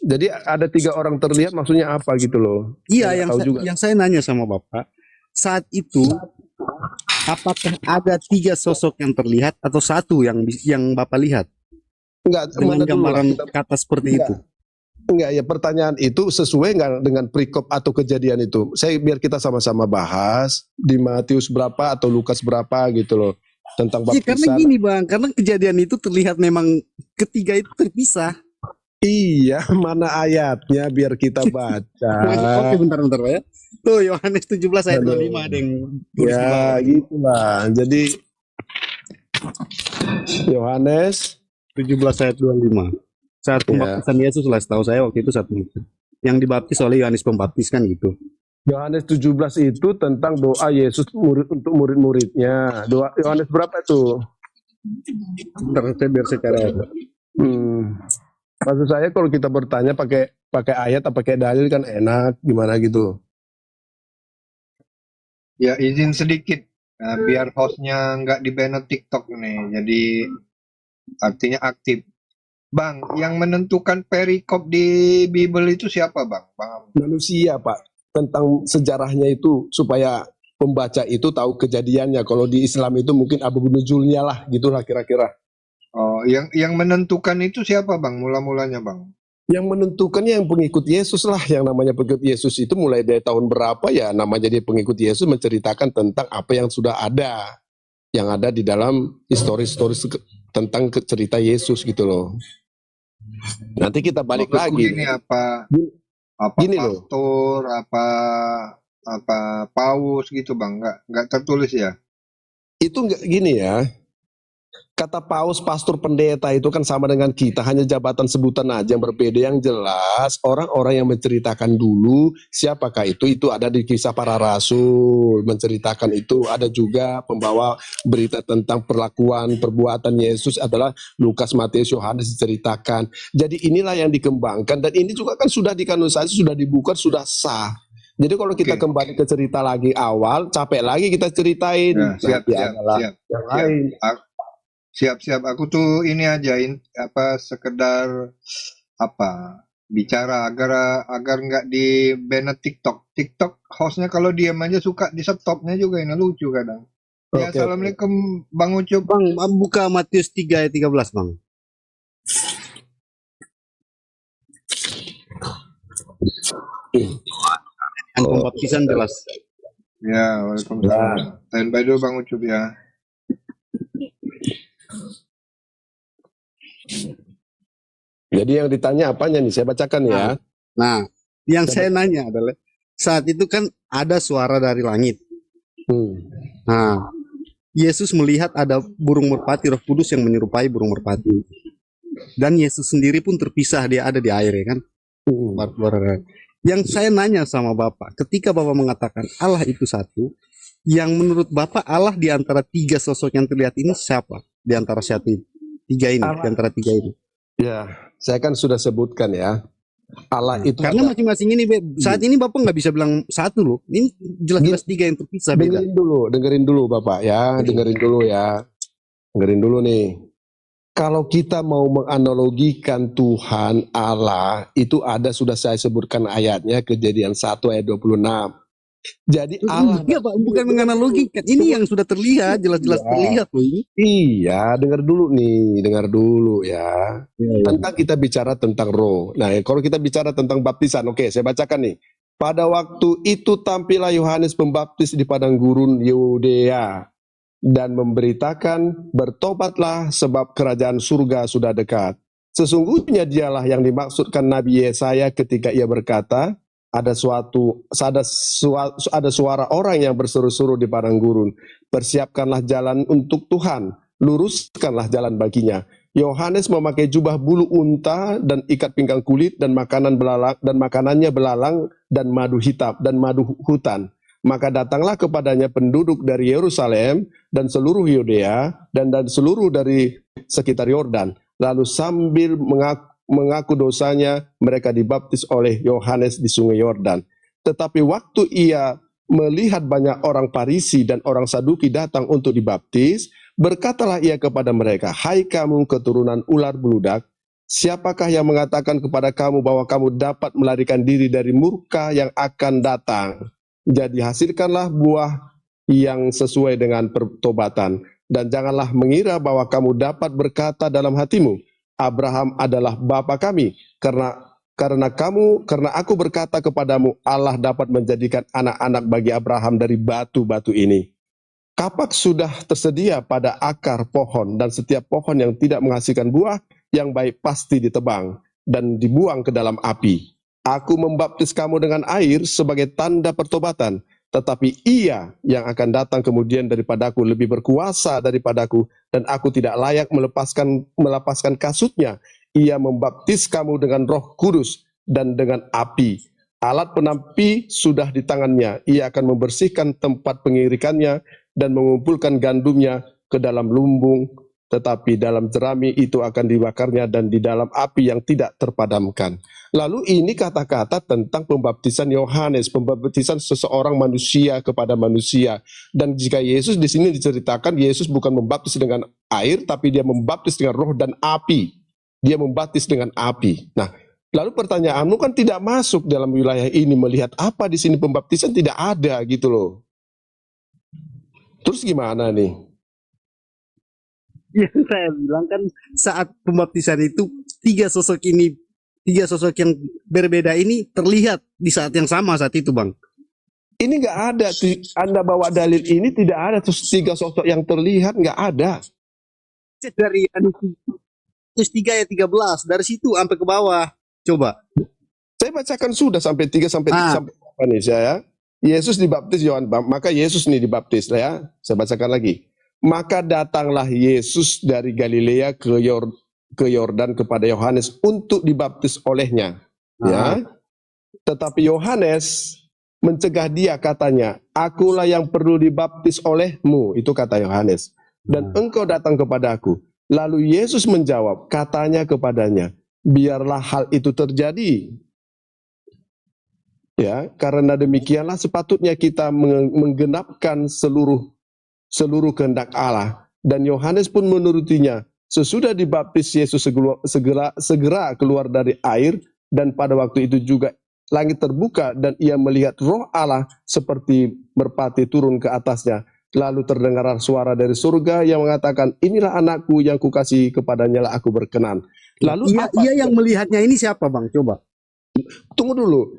Jadi ada 3 orang terlihat, maksudnya apa gitu loh? Iya, Saya nggak tahu juga. yang saya nanya sama Bapak, saat itu apakah ada 3 sosok yang terlihat atau satu yang Bapak lihat Enggak, dengan mana dulu lah, gambaran kita- kata seperti Enggak. itu? Enggak, ya pertanyaan itu sesuai nggak dengan perikop atau kejadian itu? Saya biar kita sama-sama bahas di Matius berapa atau Lukas berapa gitu loh tentang Iya, karena baptisan. gini Bang, karena kejadian itu terlihat memang ketiga itu terpisah. Iya, mana ayatnya biar kita baca. Oke, bentar Pak ya. Tuh Yohanes 17 ayat Aduh. 25 ada yang tulis di Ya, bawah. gitulah. Jadi Yohanes 17 ayat 25. Saat Ya. pembaptisan Yesus lah, setahu saya waktu itu saat itu. Yang dibaptis oleh Yohanes Pembaptis kan gitu. Yohanes 17 itu tentang doa Yesus untuk murid-muridnya. Doa Yohanes berapa itu? Bentar, biar saya cari ayat. Maksud saya kalau kita bertanya pakai ayat atau pakai dalil kan enak, gimana gitu. Ya izin sedikit, biar hostnya nggak di-ban TikTok nih, jadi artinya aktif. Bang, yang menentukan perikop di Bible itu siapa Bang? Bang. Manusia Pak, tentang sejarahnya itu supaya pembaca itu tahu kejadiannya. Kalau di Islam itu mungkin Abu Nujulnya lah, gitulah kira-kira. Oh, yang menentukan itu siapa Bang? Mula-mulanya Bang? Yang menentukannya yang pengikut Yesus lah, yang namanya pengikut Yesus itu mulai dari tahun berapa ya namanya dia pengikut Yesus, menceritakan tentang apa yang sudah ada, yang ada di dalam historis tentang cerita Yesus gitu loh. Nanti kita balik Maksudku lagi. gini, apa Gini loh. pastor, apa paus gitu Bang? Nggak tertulis ya? Itu enggak gini ya. Kata paus, pastor, pendeta itu kan sama dengan kita, hanya jabatan sebutan aja yang berbeda. Yang jelas orang-orang yang menceritakan dulu siapakah itu ada di Kisah Para Rasul, menceritakan itu. Ada juga pembawa berita tentang perbuatan Yesus adalah Lukas, Matius, Yohanes diceritakan. Jadi inilah yang dikembangkan, dan ini juga kan sudah dikanonisasi, sudah dibuka, sudah sah. Jadi kalau kita Oke. kembali ke cerita lagi awal, capek lagi kita ceritain. Ya, siap. adalah yang lain. Siap. Aku tuh ini aja sekedar bicara agar nggak di ban TikTok. TikTok hostnya kalau diam aja suka di stopnya juga, ini lucu kadang. Ya, Oke. assalamualaikum Bang Ucup. Bang, buka Matius 3 ayat 13 Bang. Kan pembaptisan jelas. Ya, waalaikumsalam. Standby dulu Bang Ucup ya. Jadi yang ditanya apanya nih? Saya bacakan ya. Nah, yang saya nanya adalah saat itu kan ada suara dari langit. Nah, Yesus melihat ada burung merpati, Roh Kudus yang menyerupai burung merpati. Dan Yesus sendiri pun terpisah, dia ada di air ya kan. Yang saya nanya sama Bapak, ketika Bapak mengatakan Allah itu satu, yang menurut Bapak Allah di antara 3 sosok yang terlihat ini siapa? Di antara tiga ini, Allah. di antara 3 ini. Ya, saya kan sudah sebutkan ya. Allah itu Karena masing-masing ini saat ini Bapak nggak bisa bilang satu loh. Ini jelas-jelas 3 yang terpisah beda. dengerin dulu Bapak ya, dengerin dulu nih. Kalau kita mau menganalogikan Tuhan Allah, itu sudah saya sebutkan ayatnya, Kejadian 1 ayat 26. Jadi Allah Iya Pak, bukan menganalogikan. Ini yang sudah terlihat, jelas-jelas Ya. terlihat loh ini. Iya, dengar dulu ya. Tentang kita bicara tentang roh. Nah, kalau kita bicara tentang baptisan, oke, saya bacakan nih. Pada waktu itu tampillah Yohanes Pembaptis di padang gurun Yudea dan memberitakan, bertobatlah sebab kerajaan surga sudah dekat. Sesungguhnya dialah yang dimaksudkan Nabi Yesaya ketika ia berkata, ada suara orang yang berseru-seru di padang gurun, persiapkanlah jalan untuk Tuhan, luruskanlah jalan baginya. Yohanes memakai jubah bulu unta dan ikat pinggang kulit dan makanannya belalang dan madu hitam dan madu hutan. Maka datanglah kepadanya penduduk dari Yerusalem dan seluruh Yudea dan seluruh dari sekitar Yordan. Lalu sambil mengaku dosanya, mereka dibaptis oleh Yohanes di sungai Yordan. Tetapi waktu ia melihat banyak orang Farisi dan orang Saduki datang untuk dibaptis, berkatalah ia kepada mereka, "Hai kamu keturunan ular beludak, siapakah yang mengatakan kepada kamu bahwa kamu dapat melarikan diri dari murka yang akan datang? Jadi hasilkanlah buah yang sesuai dengan pertobatan. Dan janganlah mengira bahwa kamu dapat berkata dalam hatimu, Abraham adalah bapa kami, karena aku berkata kepadamu, Allah dapat menjadikan anak-anak bagi Abraham dari batu-batu ini. Kapak sudah tersedia pada akar pohon, dan setiap pohon yang tidak menghasilkan buah yang baik pasti ditebang dan dibuang ke dalam api. Aku membaptis kamu dengan air sebagai tanda pertobatan, tetapi ia yang akan datang kemudian daripadaku lebih berkuasa daripadaku, dan aku tidak layak melepaskan kasutnya. Ia membaptis kamu dengan Roh Kudus dan dengan api. Alat penampi sudah di tangannya. Ia akan membersihkan tempat pengirikannya dan mengumpulkan gandumnya ke dalam lumbung, tetapi dalam jerami itu akan dibakarnya dan di dalam api yang tidak terpadamkan." Lalu ini kata-kata tentang pembaptisan Yohanes, pembaptisan seseorang manusia kepada manusia. Dan jika Yesus di sini diceritakan, Yesus bukan membaptis dengan air, tapi dia membaptis dengan roh dan api. Dia membaptis dengan api. Nah, lalu pertanyaanmu kan tidak masuk dalam wilayah ini, melihat apa di sini pembaptisan tidak ada gitu loh. Terus gimana nih? Yang saya bilang kan saat pembaptisan itu tiga sosok yang berbeda ini terlihat di saat yang sama saat itu, Bang. Ini nggak ada. Anda bawa dalil ini tidak ada terus tiga sosok yang terlihat, nggak ada. Dari Yohanes 3 ayat 13 dari situ sampai ke bawah. Coba. Saya bacakan sudah sampai 3 sampai apa nih saya. Yesus dibaptis Yohanes, maka Yesus nih dibaptis ya. Saya bacakan lagi. Maka datanglah Yesus dari Galilea ke Yordan kepada Yohanes untuk dibaptis olehnya. Ya. Tetapi Yohanes mencegah dia, katanya, "Akulah yang perlu dibaptis olehmu." Itu kata Yohanes. "Dan engkau datang kepada aku." Lalu Yesus menjawab, katanya kepadanya, "Biarlah hal itu terjadi." Ya, karena demikianlah sepatutnya kita menggenapkan seluruh kehendak Allah. Dan Yohanes pun menurutinya. Sesudah dibaptis Yesus segera keluar dari air, dan pada waktu itu juga langit terbuka dan ia melihat Roh Allah seperti merpati turun ke atasnya. Lalu terdengar suara dari surga yang mengatakan, "Inilah anakku yang kukasihi, kepadanya lah aku berkenan." Lalu Ia yang melihatnya ini siapa, Bang? Coba. Tunggu dulu.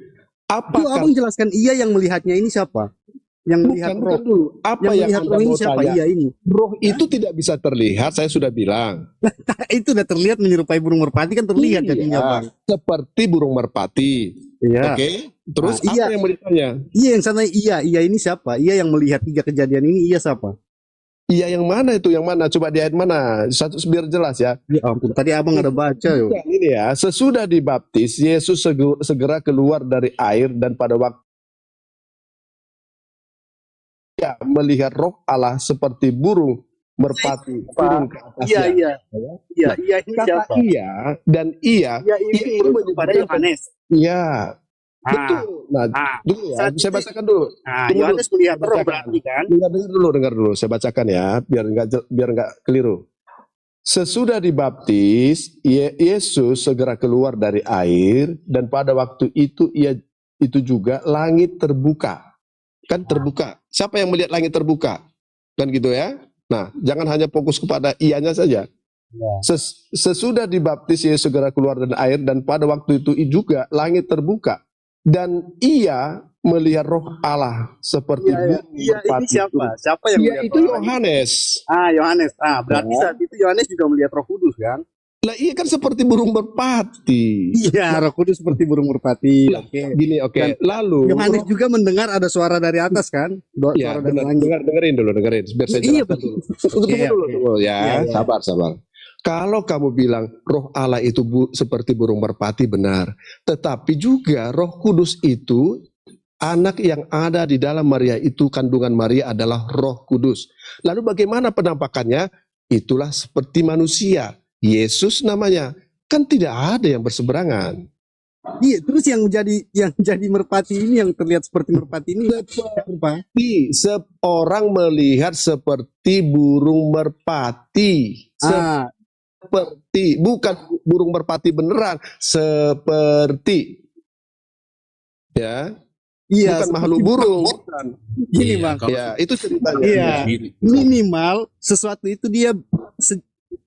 Apakah Abang jelaskan ia yang melihatnya ini siapa? Yang melihat roh. dulu. Apa yang melihat Anda roh ini mau siapa? tanya? Iya ini. Roh itu tidak bisa terlihat, saya sudah bilang. Itu udah terlihat menyerupai burung merpati kan terlihat jadinya, Bang. Seperti burung merpati. Iya. Oke. Terus Nah, apa yang mau ditanya? Iya yang sana iya ini siapa? Iya yang melihat tiga kejadian ini iya siapa? Iya yang mana itu? Yang mana? Coba di ayat mana? Satu biar jelas ya. Ya ampun, tadi abang ada baca yo. Bukan, ini ya. Sesudah dibaptis, Yesus segera keluar dari air, dan pada waktu dia melihat Roh Allah seperti burung merpati turun ke atasnya. Iya ini Kata siapa? iya dan iya. Iya ini kepada Yohanes. Iya. Betul. Nah, dulu ya. saat Saya itu- bacakan dulu. Tunggu Yohanes dulu. melihat roh Bacakan. berarti kan? Dengar dulu. Saya bacakan ya, biar nggak keliru. Sesudah dibaptis, Yesus segera keluar dari air, dan pada waktu itu itu juga langit terbuka. Kan terbuka. Siapa yang melihat langit terbuka? Kan gitu ya. Nah, jangan hanya fokus kepada ianya saja. Sesudah dibaptis, Yesus segera keluar dari air, dan pada waktu itu juga langit terbuka. Dan ia melihat roh Allah seperti burung Iya, ini merpati siapa? itu. Siapa yang Iya, melihat itu roh Allah? Yohanes. Yohanes. Berarti Ya. saat itu Yohanes juga melihat Roh Kudus kan? Lah iya kan seperti burung merpati. Iya, Roh Kudus seperti burung merpati. Lah, Oke. gini, oke. Dan Lalu Yohanes juga mendengar ada suara dari atas kan? ya, Suara dari benar. langit. Dengerin dulu, dengerin. Biar saya Iya, jelaskan betul. dulu. Tunggu Oke, dulu, oke. tunggu ya. Iya, iya. Sabar. Kalau kamu bilang roh Allah itu seperti burung merpati, benar. Tetapi juga Roh Kudus itu, anak yang ada di dalam Maria itu, kandungan Maria adalah Roh Kudus. Lalu bagaimana penampakannya? Itulah seperti manusia. Yesus namanya. Kan tidak ada yang berseberangan. Iya, terus yang jadi merpati ini, yang terlihat seperti merpati ini apa? Seorang melihat seperti burung merpati. Seperti, bukan burung merpati beneran, seperti, ya, Iya, bukan makhluk burung. Gini Iya, Bang. kalau Ya, itu ceritanya. Iya. mirip. Minimal sesuatu itu dia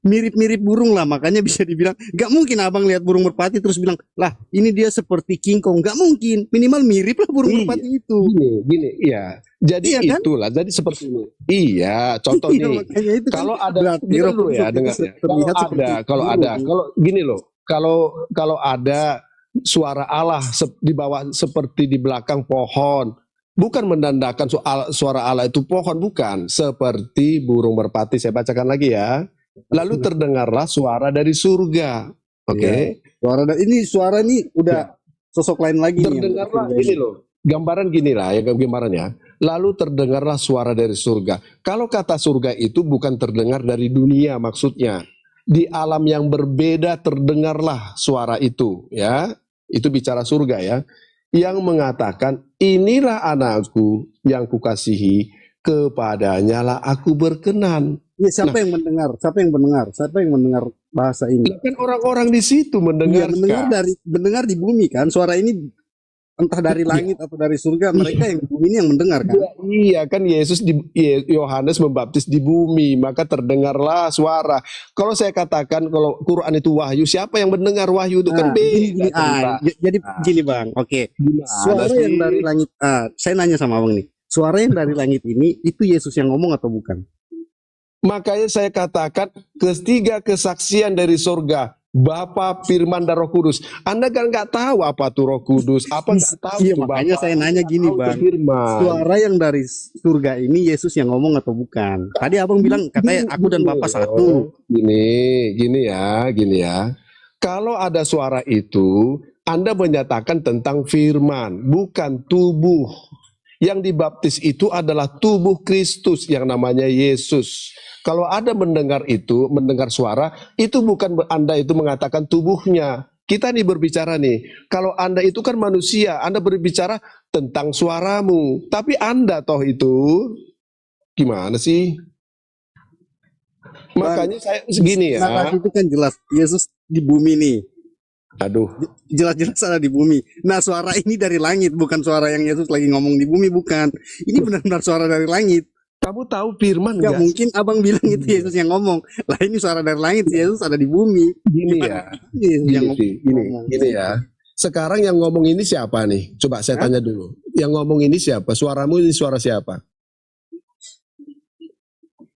mirip-mirip burung lah, makanya bisa dibilang gak mungkin abang lihat burung merpati terus bilang lah ini dia seperti King Kong, gak mungkin, minimal mirip lah burung Iya. merpati itu. Gini, iya. Jadi Iya kan? itulah, jadi seperti ini. Iya, contoh Iya, nih. makanya itu kan Kalau ada, berarti dengar Roh dulu Kudus ya, itu dengar ya. terlihat seperti Kalau burung. ada, kalau gini loh, kalau ada suara Allah di bawah seperti di belakang pohon, bukan menandakan suara Allah itu pohon, bukan. Seperti burung merpati, saya bacakan lagi ya. Lalu terdengarlah suara dari surga. Oke. Suara ini udah sosok lain lagi nih. Terdengarlah ini loh. Gambaran gini lah ya, gambarannya. Lalu terdengarlah suara dari surga. Kalau kata surga itu bukan terdengar dari dunia maksudnya. Di alam yang berbeda terdengarlah suara itu, ya. Itu bicara surga ya. Yang mengatakan, inilah anakku yang kukasihi, kepadanya lah aku berkenan. Ya, siapa yang mendengar? Siapa yang mendengar? Siapa yang mendengar bahasa ini? Kan orang-orang di situ Iya, mendengarkan. mendengar di bumi kan. Suara ini entah dari langit atau dari surga, mereka yang di bumi ini yang mendengar kan. Iya kan Yesus Yohanes membaptis di bumi, maka terdengarlah suara. Kalau saya katakan kalau Quran itu wahyu, siapa yang mendengar wahyu itu kan beda. Jadi gini Bang, oke. Gimana Suara sih? yang dari langit, saya nanya sama Abang nih. Suara yang dari langit ini itu Yesus yang ngomong atau bukan? Makanya saya katakan ketiga kesaksian dari surga, Bapa, Firman, dan Roh Kudus. Anda kan nggak tahu apa tuh Roh Kudus, apa nggak tahu Iya, tuh makanya Bapa, saya nanya gini tahu tuh Bang. Firman. Suara yang dari surga ini Yesus yang ngomong atau bukan? Tadi Abang bilang katanya aku dan Bapa satu. Gini ya. Kalau ada suara itu, Anda menyatakan tentang Firman, bukan tubuh. Yang dibaptis itu adalah tubuh Kristus yang namanya Yesus. Kalau ada mendengar suara, itu bukan Anda itu mengatakan tubuhnya. Kita nih berbicara nih, kalau Anda itu kan manusia, Anda berbicara tentang suaramu. Tapi Anda toh itu, gimana sih? Makanya saya segini ya. Narasi itu kan jelas Yesus di bumi nih. Aduh. Jelas-jelas ada di bumi. Nah, suara ini dari langit, bukan suara yang Yesus lagi ngomong di bumi, bukan. Ini benar-benar suara dari langit. Kamu tahu Firman Gak nggak? mungkin Abang bilang itu Yesus yang ngomong. Lah ini suara dari langit, Yesus ada di bumi. Gini ya. Yesus yang Gini ya. Sekarang yang ngomong ini siapa nih? Coba saya tanya dulu. Yang ngomong ini siapa? Suaramu ini suara siapa?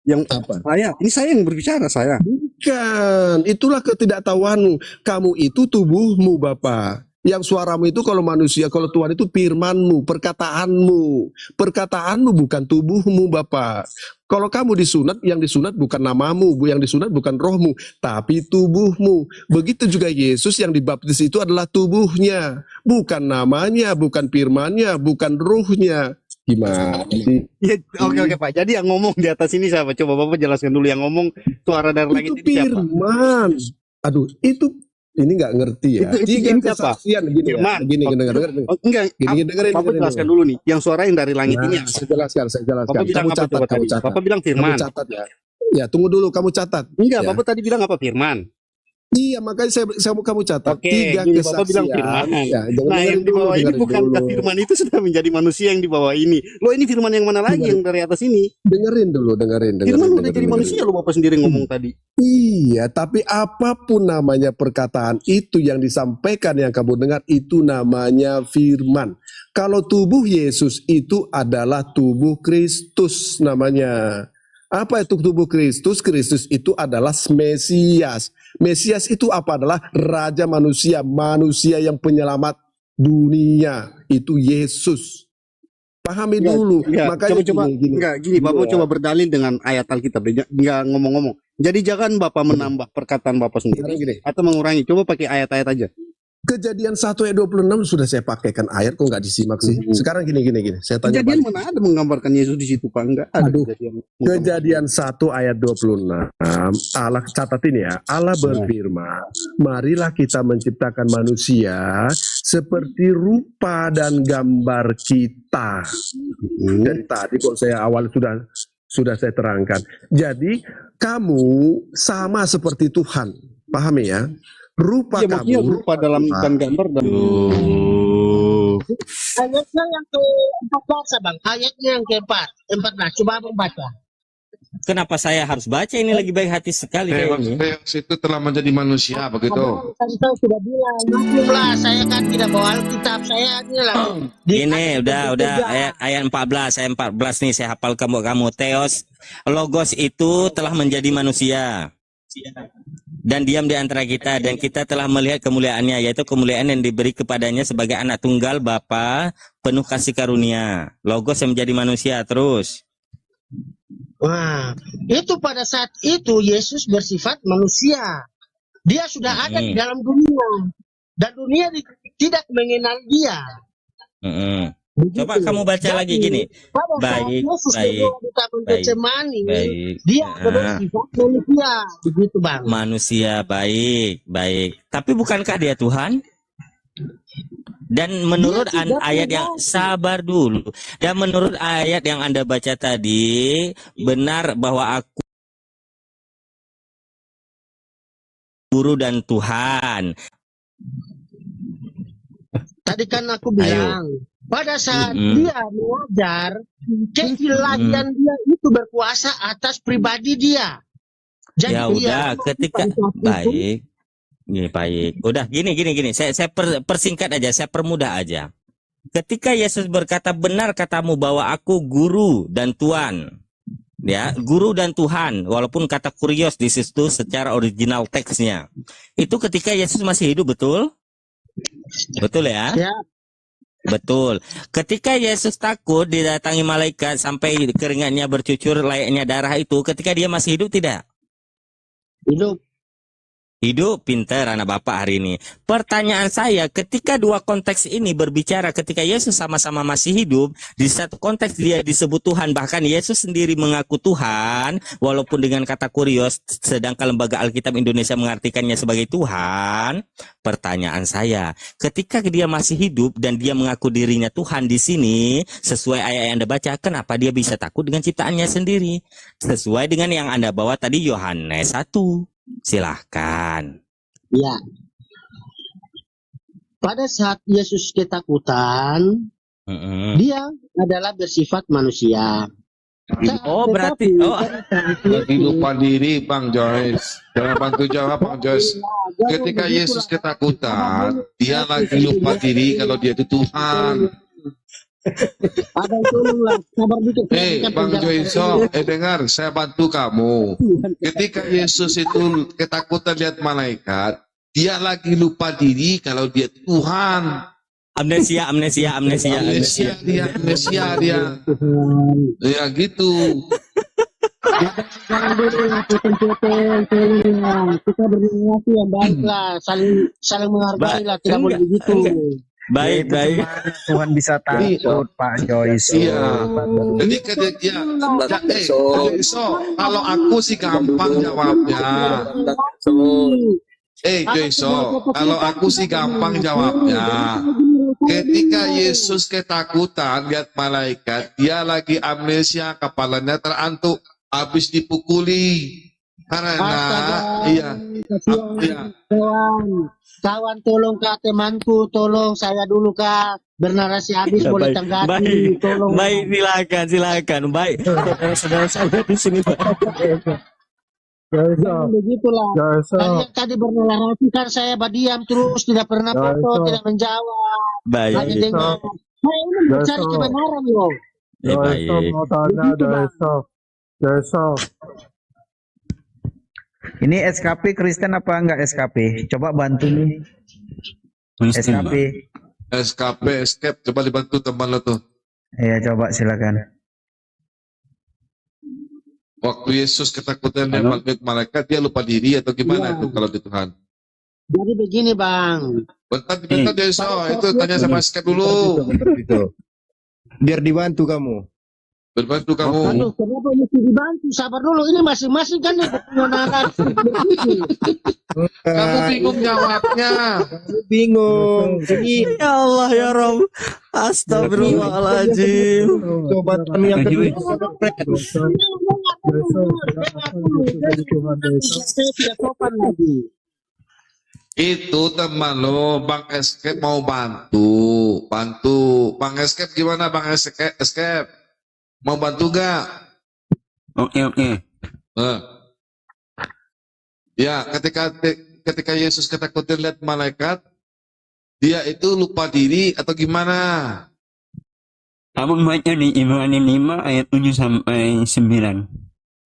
Yang Apa? saya yang berbicara, saya. Bukan. Itulah ketidaktahuanmu. Kamu itu tubuhmu, Bapak. Yang suaramu itu kalau manusia, kalau Tuhan itu firmanmu, perkataanmu. Perkataanmu bukan tubuhmu, Bapak. Kalau kamu disunat, yang disunat bukan namamu, yang disunat bukan rohmu, tapi tubuhmu. Begitu juga Yesus yang dibaptis itu adalah tubuhnya, bukan namanya, bukan firmannya, bukan ruhnya. Gimana sih? Ya, oke Pak. Jadi yang ngomong di atas ini siapa? Coba Bapak jelaskan dulu yang ngomong suara dari langit Itu ini siapa? firman. Aduh, itu ini nggak ngerti ya. Itu Tiga ini siapa? kesaksian gini ya. Firman. Gini, dengar. Oh, enggak. Dengerin Bapak jelaskan dulu nih. Yang suara yang dari langit ini. Saya jelaskan. Bapak bilang Kamu apa catat, coba kamu tadi? catat. Bapak bilang Kamu firman. catat ya. Ya, tunggu dulu, kamu catat. Enggak, Ya. Bapak tadi bilang apa firman? Iya, makanya kamu catat Oke, tiga gini Bapak bilang kesaksian. firman. Ya, Nah, yang di bawah ini dengerin bukankah dulu. firman itu sudah menjadi manusia yang di bawah ini? Loh, ini firman yang mana lagi yang dari atas ini? Dengerin dulu, Firman udah jadi manusia loh Bapak sendiri ngomong tadi. Iya, tapi apapun namanya perkataan itu yang disampaikan yang kamu dengar itu namanya firman. Kalau tubuh Yesus itu adalah tubuh Kristus namanya. Apa itu tubuh Kristus? Kristus itu adalah Mesias. Mesias itu apa? Adalah Raja manusia, manusia yang penyelamat dunia. Itu Yesus. Pahami dulu. Makanya gini. Gini, Bapak coba berdalil dengan ayat Alkitab, nggak ngomong-ngomong. Jadi jangan Bapak menambah perkataan Bapak Sekarang sendiri gini. atau mengurangi. Coba pakai ayat-ayat aja. Kejadian 1 ayat 26 sudah saya pakaikan ayat, kok nggak disimak sih? Sekarang gini. Saya tanya Kejadian balik. mana ada menggambarkan Yesus di situ Pak? Enggak ada. Aduh. Kejadian 1 ayat 26. Allah catat ini ya. Allah berfirman, marilah kita menciptakan manusia seperti rupa dan gambar kita. Dari tadi kok saya awal sudah saya terangkan. Jadi kamu sama seperti Tuhan. Pahami ya? Rupa Ya, maksudnya kamu rupa dalam ikan gambar dan Ayatnya yang ke-14, Bang. Ayatnya yang ke-14. Coba Abang baca. Kenapa saya harus baca ini lagi baik hati sekali kayak ini? Theos itu telah menjadi manusia begitu. Abang kan saya sudah bilang, maklumlah saya kan tidak bawa Alkitab, saya ini lah. Ini udah ayat 14 nih saya hafal kamu Theos Logos itu telah menjadi manusia dan diam di antara kita, dan kita telah melihat kemuliaannya, yaitu kemuliaan yang diberi kepadanya sebagai anak tunggal Bapa penuh kasih karunia. Logos yang menjadi manusia terus. Wah, itu pada saat itu Yesus bersifat manusia. Dia sudah ada di dalam dunia. Dan dunia tidak mengenal dia. Coba kamu baca lagi gini. Baik. Dia bersifat manusia. Begitu Bang. Manusia, baik. Tapi bukankah dia Tuhan? Dan menurut ayat yang sabar dulu. Dan menurut ayat yang Anda baca tadi, benar bahwa aku guru dan Tuhan. Tadi kan aku bilang, pada saat dia mengajar, keilahian dia itu berkuasa atas pribadi dia. Jadi Ya udah, ketika baik. Gini, baik. Udah gini. Saya persingkat aja, saya permudah aja. Ketika Yesus berkata, benar katamu bahwa aku guru dan Tuhan. Ya, guru dan Tuhan, walaupun kata kurios di situ secara original teksnya. Itu ketika Yesus masih hidup, betul? Betul ya? Ya. Betul. Ketika Yesus takut didatangi malaikat sampai keringatnya bercucur layaknya darah itu, ketika dia masih hidup tidak? Hidup, pintar anak Bapak hari ini. Pertanyaan saya, ketika dua konteks ini berbicara ketika Yesus sama-sama masih hidup, di satu konteks dia disebut Tuhan, bahkan Yesus sendiri mengaku Tuhan, walaupun dengan kata kurios, sedangkan Lembaga Alkitab Indonesia mengartikannya sebagai Tuhan. Pertanyaan saya, ketika dia masih hidup dan dia mengaku dirinya Tuhan di sini, sesuai ayat yang Anda baca, kenapa dia bisa takut dengan ciptaannya sendiri? Sesuai dengan yang Anda bawa tadi Yohanes 1. Silahkan. Ya. Pada saat Yesus ketakutan, dia adalah bersifat manusia. Oh, berarti Lagi lupa diri Bang Joyce. Jangan bantu jawab Bang Joyce. Ketika Yesus ketakutan, dia lagi lupa diri kalau dia itu Tuhan. Bang Joyce, dengar, saya bantu kamu. Ketika Yesus itu ketakutan lihat malaikat, dia lagi lupa diri kalau dia Tuhan. Amnesia. Amnesia dia. Ya gitu. Kita bernegasi yang baiklah, saling menghargai lah, tidak boleh begitu. Baik. Tuhan bisa takut, Pak Joyce. Iya. Jadi kalau aku sih gampang jawabnya. Joyce, kalau aku sih gampang jawabnya. Ketika Yesus ketakutan lihat malaikat, dia lagi amnesia, kepalanya terantuk, habis dipukuli. Karena Astaga, iya, kasihan iya. kawan tolong kak, temanku tolong, saya dulu kak bernarasi habis Ya, boleh baik, tanggapi, tolong. baik, silakan. Baik, saudara-saudara saya di sini, Pak. Jangan begitulah. Kalian tadi bernarasi kan saya berdiam terus, tidak pernah foto, tidak menjawab, hanya Baik, dengar. Saya ini mencari kebenaran loh. baik. Begitu bang. Ini SKP Kristen apa enggak SKP? Coba bantu nih SKP. SKP, escape, coba dibantu teman lo tuh. Ya coba silakan. Waktu Yesus ketakutan dia malaikat, dia lupa diri atau gimana Iya. itu kalau di Tuhan? Jadi begini bang, Bentar dia itu tanya sama escape dulu. Biar dibantu kamu. Berbantu kamu. aduh kenapa mesti dibantu? Sabar dulu, ini masing-masing kan yang punya narasi. Kamu bingung jawabnya. Bingung. Ini Ya Allah ya Rob, astagfirullahaladzim. coba yang kedua. Saya tidak sopan lagi. Itu teman lo, Bang Escape mau bantu. Bang Escape gimana Bang Escape? Mau bantu gak? Oke. Ya, ketika Yesus ketakutan lihat malaikat, dia itu lupa diri atau gimana? Kamu baca di Ibrani 5 ayat 7 sampai 9.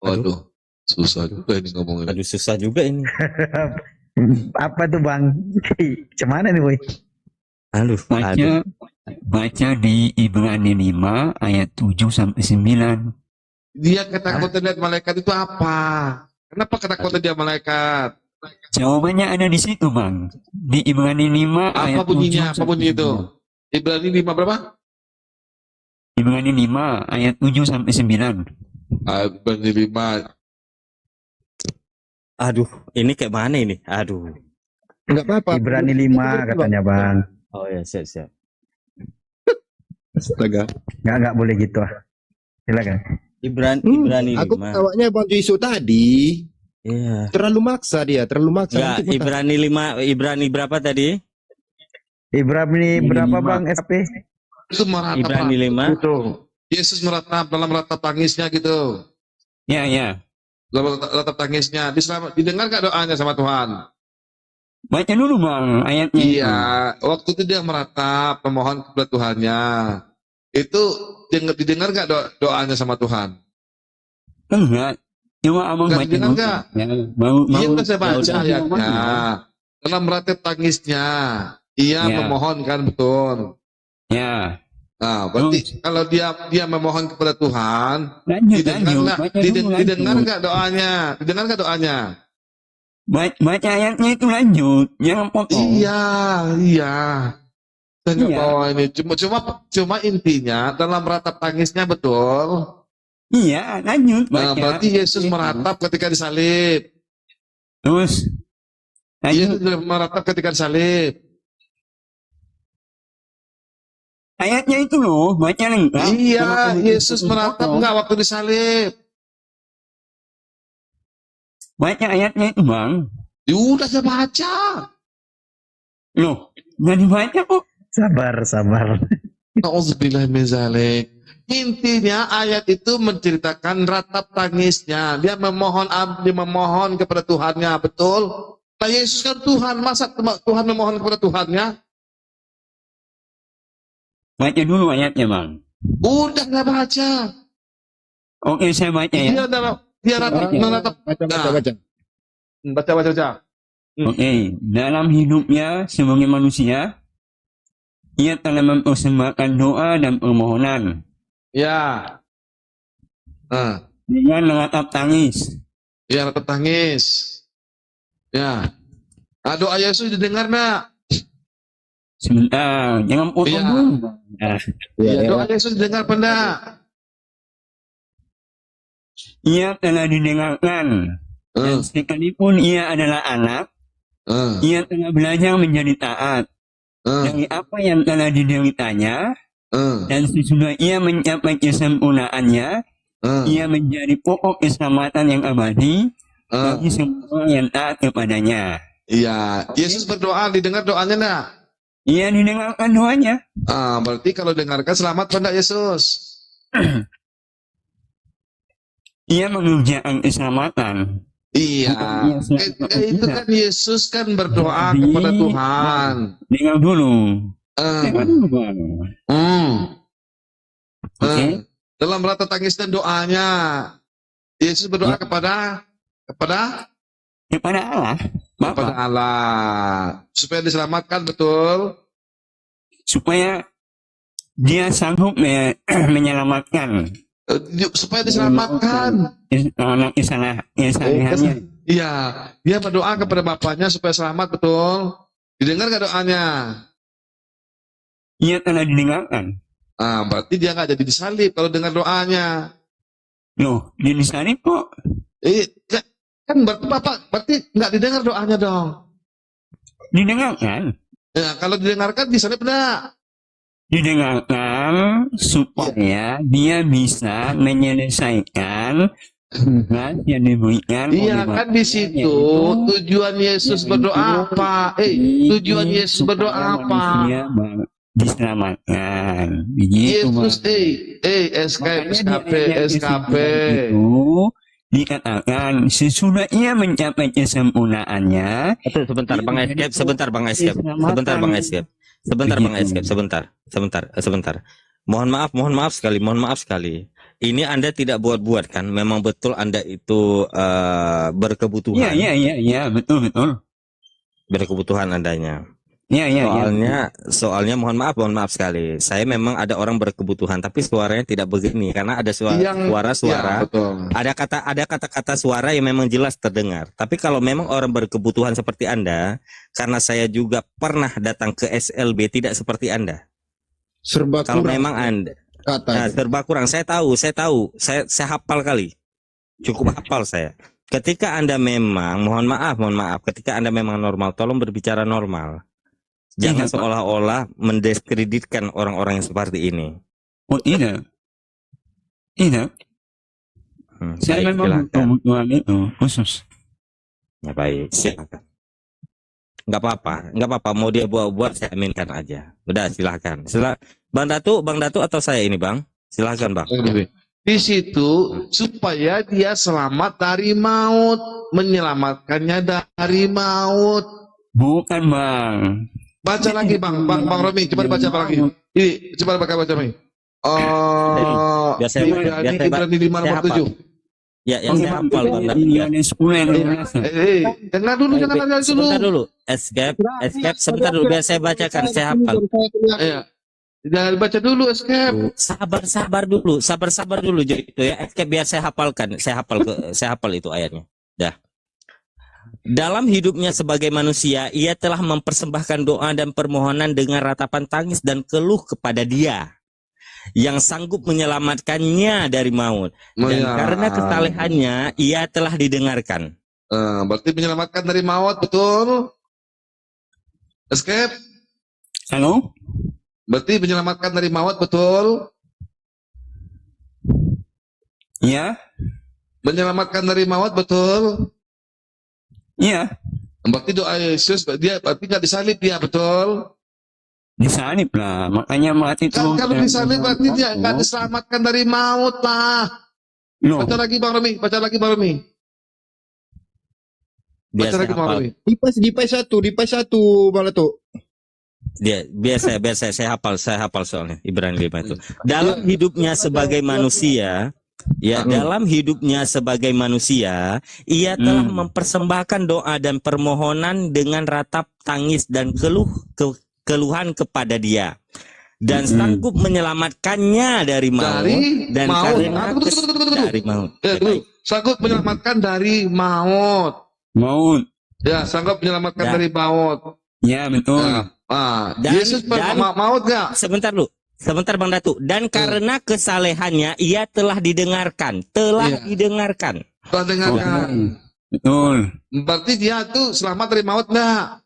Waduh, susah juga ini ngomongnya. Aduh, susah juga ini. Apa tuh bang? Cuman nih boy? Aduh. Baca di Ibrani 5 ayat 7 sampai 9. Dia ketakutan lihat malaikat itu apa? Kenapa ketakutan dia malaikat? Jawabannya ada di situ, Bang. Di Ibrani 5 ayat Apa bunyinya? 7 Apa bunyi itu? Ibrani 5 berapa? Ibrani 5 ayat 7 sampai 9. Ibrani 5. Aduh, ini kayak mana ini? Aduh. Enggak apa-apa. Ibrani 5 katanya bang. Oh ya, siap. Astaga. Nggak boleh gitu ah. Silakan. Ibrani Aku 5. tawanya Bang Joiso tadi. Iya. Terlalu maksa dia, terlalu maksa. Enggak, Nanti Ibrani 5, Ibrani berapa tadi? Ibrani berapa bang SKP? Itu meratap. Ibrani 5. Gitu. Yesus meratap dalam ratap tangisnya gitu. Ya. Dalam ratap tangisnya. Didengar gak doanya sama Tuhan? Baca dulu, Bang, ayatnya. Iya, waktu itu dia meratap, memohon kepada Tuhannya. Itu didengar gak doanya sama Tuhan? Enggak. Cuma abang Enggak baca didengar dulu. gak? Ya, mau Iya, kan saya baca udah, ayatnya. Dalam ratap tangisnya, ia Ya. memohon kan betul. Ya. Nah, berarti kalau dia memohon kepada Tuhan, Lanjut. didengar nggak doanya? Didengar nggak doanya? Baca ayatnya itu lanjut. Jangan potong. Iya. Saya nggak Iya. bawa ini. Cuma intinya dalam ratap tangisnya betul. Iya, lanjut. Nah, Baca. berarti Yesus meratap ketika disalib. Terus. Yesus Lanjut. meratap ketika disalib. Ayatnya itu loh. Baca lengkap. Iya, Yesus meratap nggak waktu disalib? Baca ayatnya itu, Bang. Ya udah saya baca. Loh, nggak dibaca kok. Sabar. Nauzubillah min zalik. Intinya ayat itu menceritakan ratap tangisnya. Dia memohon kepada Tuhannya, betul? Nah, Yesus kan Tuhan, masa Tuhan memohon kepada Tuhannya? Baca dulu ayatnya, Bang. Udah nggak baca. Oke, saya baca ya. Dia ratap. Baca. Oke, dalam hidupnya sebagai manusia, ia telah mempersembahkan doa dan permohonan Ya. dengan meratap tangis. Ya, ratap tangis. Ya. Nah, doa Yesus didengar nggak? Sebentar, jangan potong Iya. dulu. Nah, Iya, doa Yesus didengar apa enggak? ia telah didengarkan, dan sekalipun ia adalah anak, ia telah belajar menjadi taat dari apa yang telah dideritanya, dan sesudah ia mencapai kesempurnaannya, ia menjadi pokok keselamatan yang abadi bagi semua yang taat kepadanya. Iya, Yesus berdoa, didengar doanya enggak? Ia didengarkan doanya. Berarti kalau dengarkan selamat pada Yesus. Ia mengerjakan keselamatan. Iya, Ia selamatkan itu kita. kan Yesus kan berdoa kepada Tuhan. Dengar dulu. Eh, Dengar dulu, Bang. Oke. Dalam rata tangis dan doanya, Yesus berdoa kepada Allah. kepada Allah supaya diselamatkan, betul. Supaya dia sanggup menyelamatkan Supaya diselamatkan. anak kesalahannya. Iya, dia berdoa kepada Bapaknya supaya selamat, betul. Didengar gak doanya? Ia telah didengarkan. Berarti dia nggak jadi disalib kalau dengar doanya. Loh, dia disalib kok. Kan berarti nggak didengar doanya dong. Didengarkan. Ya, kalau didengarkan disalib enggak? Didengarkan supaya dia bisa menyelesaikan tugas yang diberikan Iya, oleh kan di situ tujuan Yesus berdoa apa? Tujuan Yesus berdoa apa? Dia diselamatkan. Begitu, Yesus, Bang. SKP. Itu dikatakan sesudah ia mencapai kesempurnaannya. Sebentar Bang Escape, sebentar. Mohon maaf sekali. Ini Anda tidak buat-buat kan? Memang betul Anda itu berkebutuhan. Iya, betul. Berkebutuhan Andanya. Iya. Soalnya mohon maaf sekali. Saya memang ada orang berkebutuhan, tapi suaranya tidak begini karena ada suara-suara. Ada kata-kata suara yang memang jelas terdengar. Tapi kalau memang orang berkebutuhan seperti Anda, karena saya juga pernah datang ke SLB tidak seperti Anda. Serba Kalau kurang memang Anda kata. serba kurang, saya tahu. Saya hafal kali. Cukup hafal saya. Ketika Anda memang, mohon maaf, ketika Anda memang normal, tolong berbicara normal. Jangan seolah-olah mendiskreditkan orang-orang yang seperti ini. Oh, tidak. Saya Baik, memang silakan. kebutuhan itu khusus. Ya, baik, silakan. Nggak apa-apa. Mau dia buat saya aminkan aja. Udah, silakan. Bang Datu atau saya ini, Bang? Silakan, Bang. Di situ supaya dia selamat dari maut, menyelamatkannya dari maut. Bukan, Bang. Baca lagi, Bang Romi, coba baca lagi. Ini coba baca lagi. Biar saya Ibrani 5 nomor 7. Ya, yang saya hafal, Bang Datu. Ya. Dengar dulu, jangan nanya dulu. Sebentar dulu. Escape, sebentar dulu biar saya bacakan, saya hafal. Iya. Jangan baca dulu, Escape. Sabar dulu gitu ya. Escape biar saya hafalkan. Saya hafal itu ayatnya. Dah. Dalam hidupnya sebagai manusia, ia telah mempersembahkan doa dan permohonan dengan ratapan tangis dan keluh kepada Dia yang sanggup menyelamatkannya dari maut. Dan karena kesalehannya, ia telah didengarkan. Berarti menyelamatkan dari maut, betul? Escape? Halo? Berarti menyelamatkan dari maut, betul? Iya. Menyelamatkan dari maut, betul? Iya. Berarti doa Yesus, dia berarti nggak disalib dia, betul? Disalib lah, makanya mati itu. Kan kalau disalib berarti dia nggak diselamatkan dari maut lah. Baca lagi Bang Romi. Biar saya hafal. Di PAI 1 malah tuh. Biar saya hafal soalnya Ibrani 5 itu. Dalam hidupnya sebagai manusia, dalam hidupnya sebagai manusia, ia telah mempersembahkan doa dan permohonan dengan ratap tangis dan keluhan kepada Dia dan sanggup menyelamatkannya dari maut dan karena dari maut. Sanggup menyelamatkan dari maut. Ya, sanggup menyelamatkan dari maut. Ya, betul. Yesus maut nggak? Sebentar Bang Datu. Dan karena kesalehannya ia telah didengarkan. Telah didengarkan. Betul. Berarti dia tuh selamat dari maut nggak?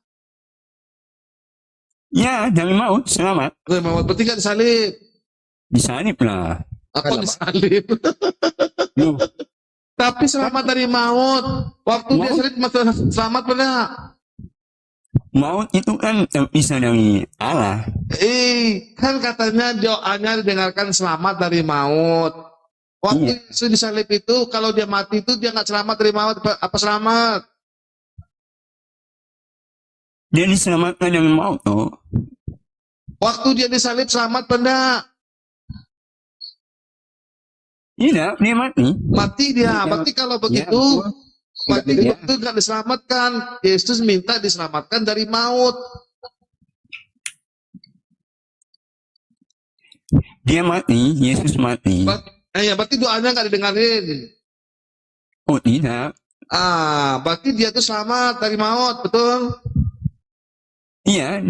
Ya, dari maut selamat. Dari maut berarti nggak disalib. Disalib lah. Apa disalib? Tapi selamat dari maut. Waktu dia salib selamat pada. Maut itu kan terpisah dari Allah. Kan katanya doanya didengarkan selamat dari maut. Waktu Yesus disalib itu, kalau dia mati itu dia nggak selamat dari maut, apa selamat? Dia diselamatkan dari maut tuh. Waktu dia disalib selamat pada. Tidak, dia mati. Mati dia. Berarti kalau begitu, berarti itu nggak diselamatkan. Yesus minta diselamatkan dari maut. Dia mati, Yesus mati. Berarti doanya nggak didengarin. Oh tidak. Berarti dia tuh selamat dari maut, betul? Iya,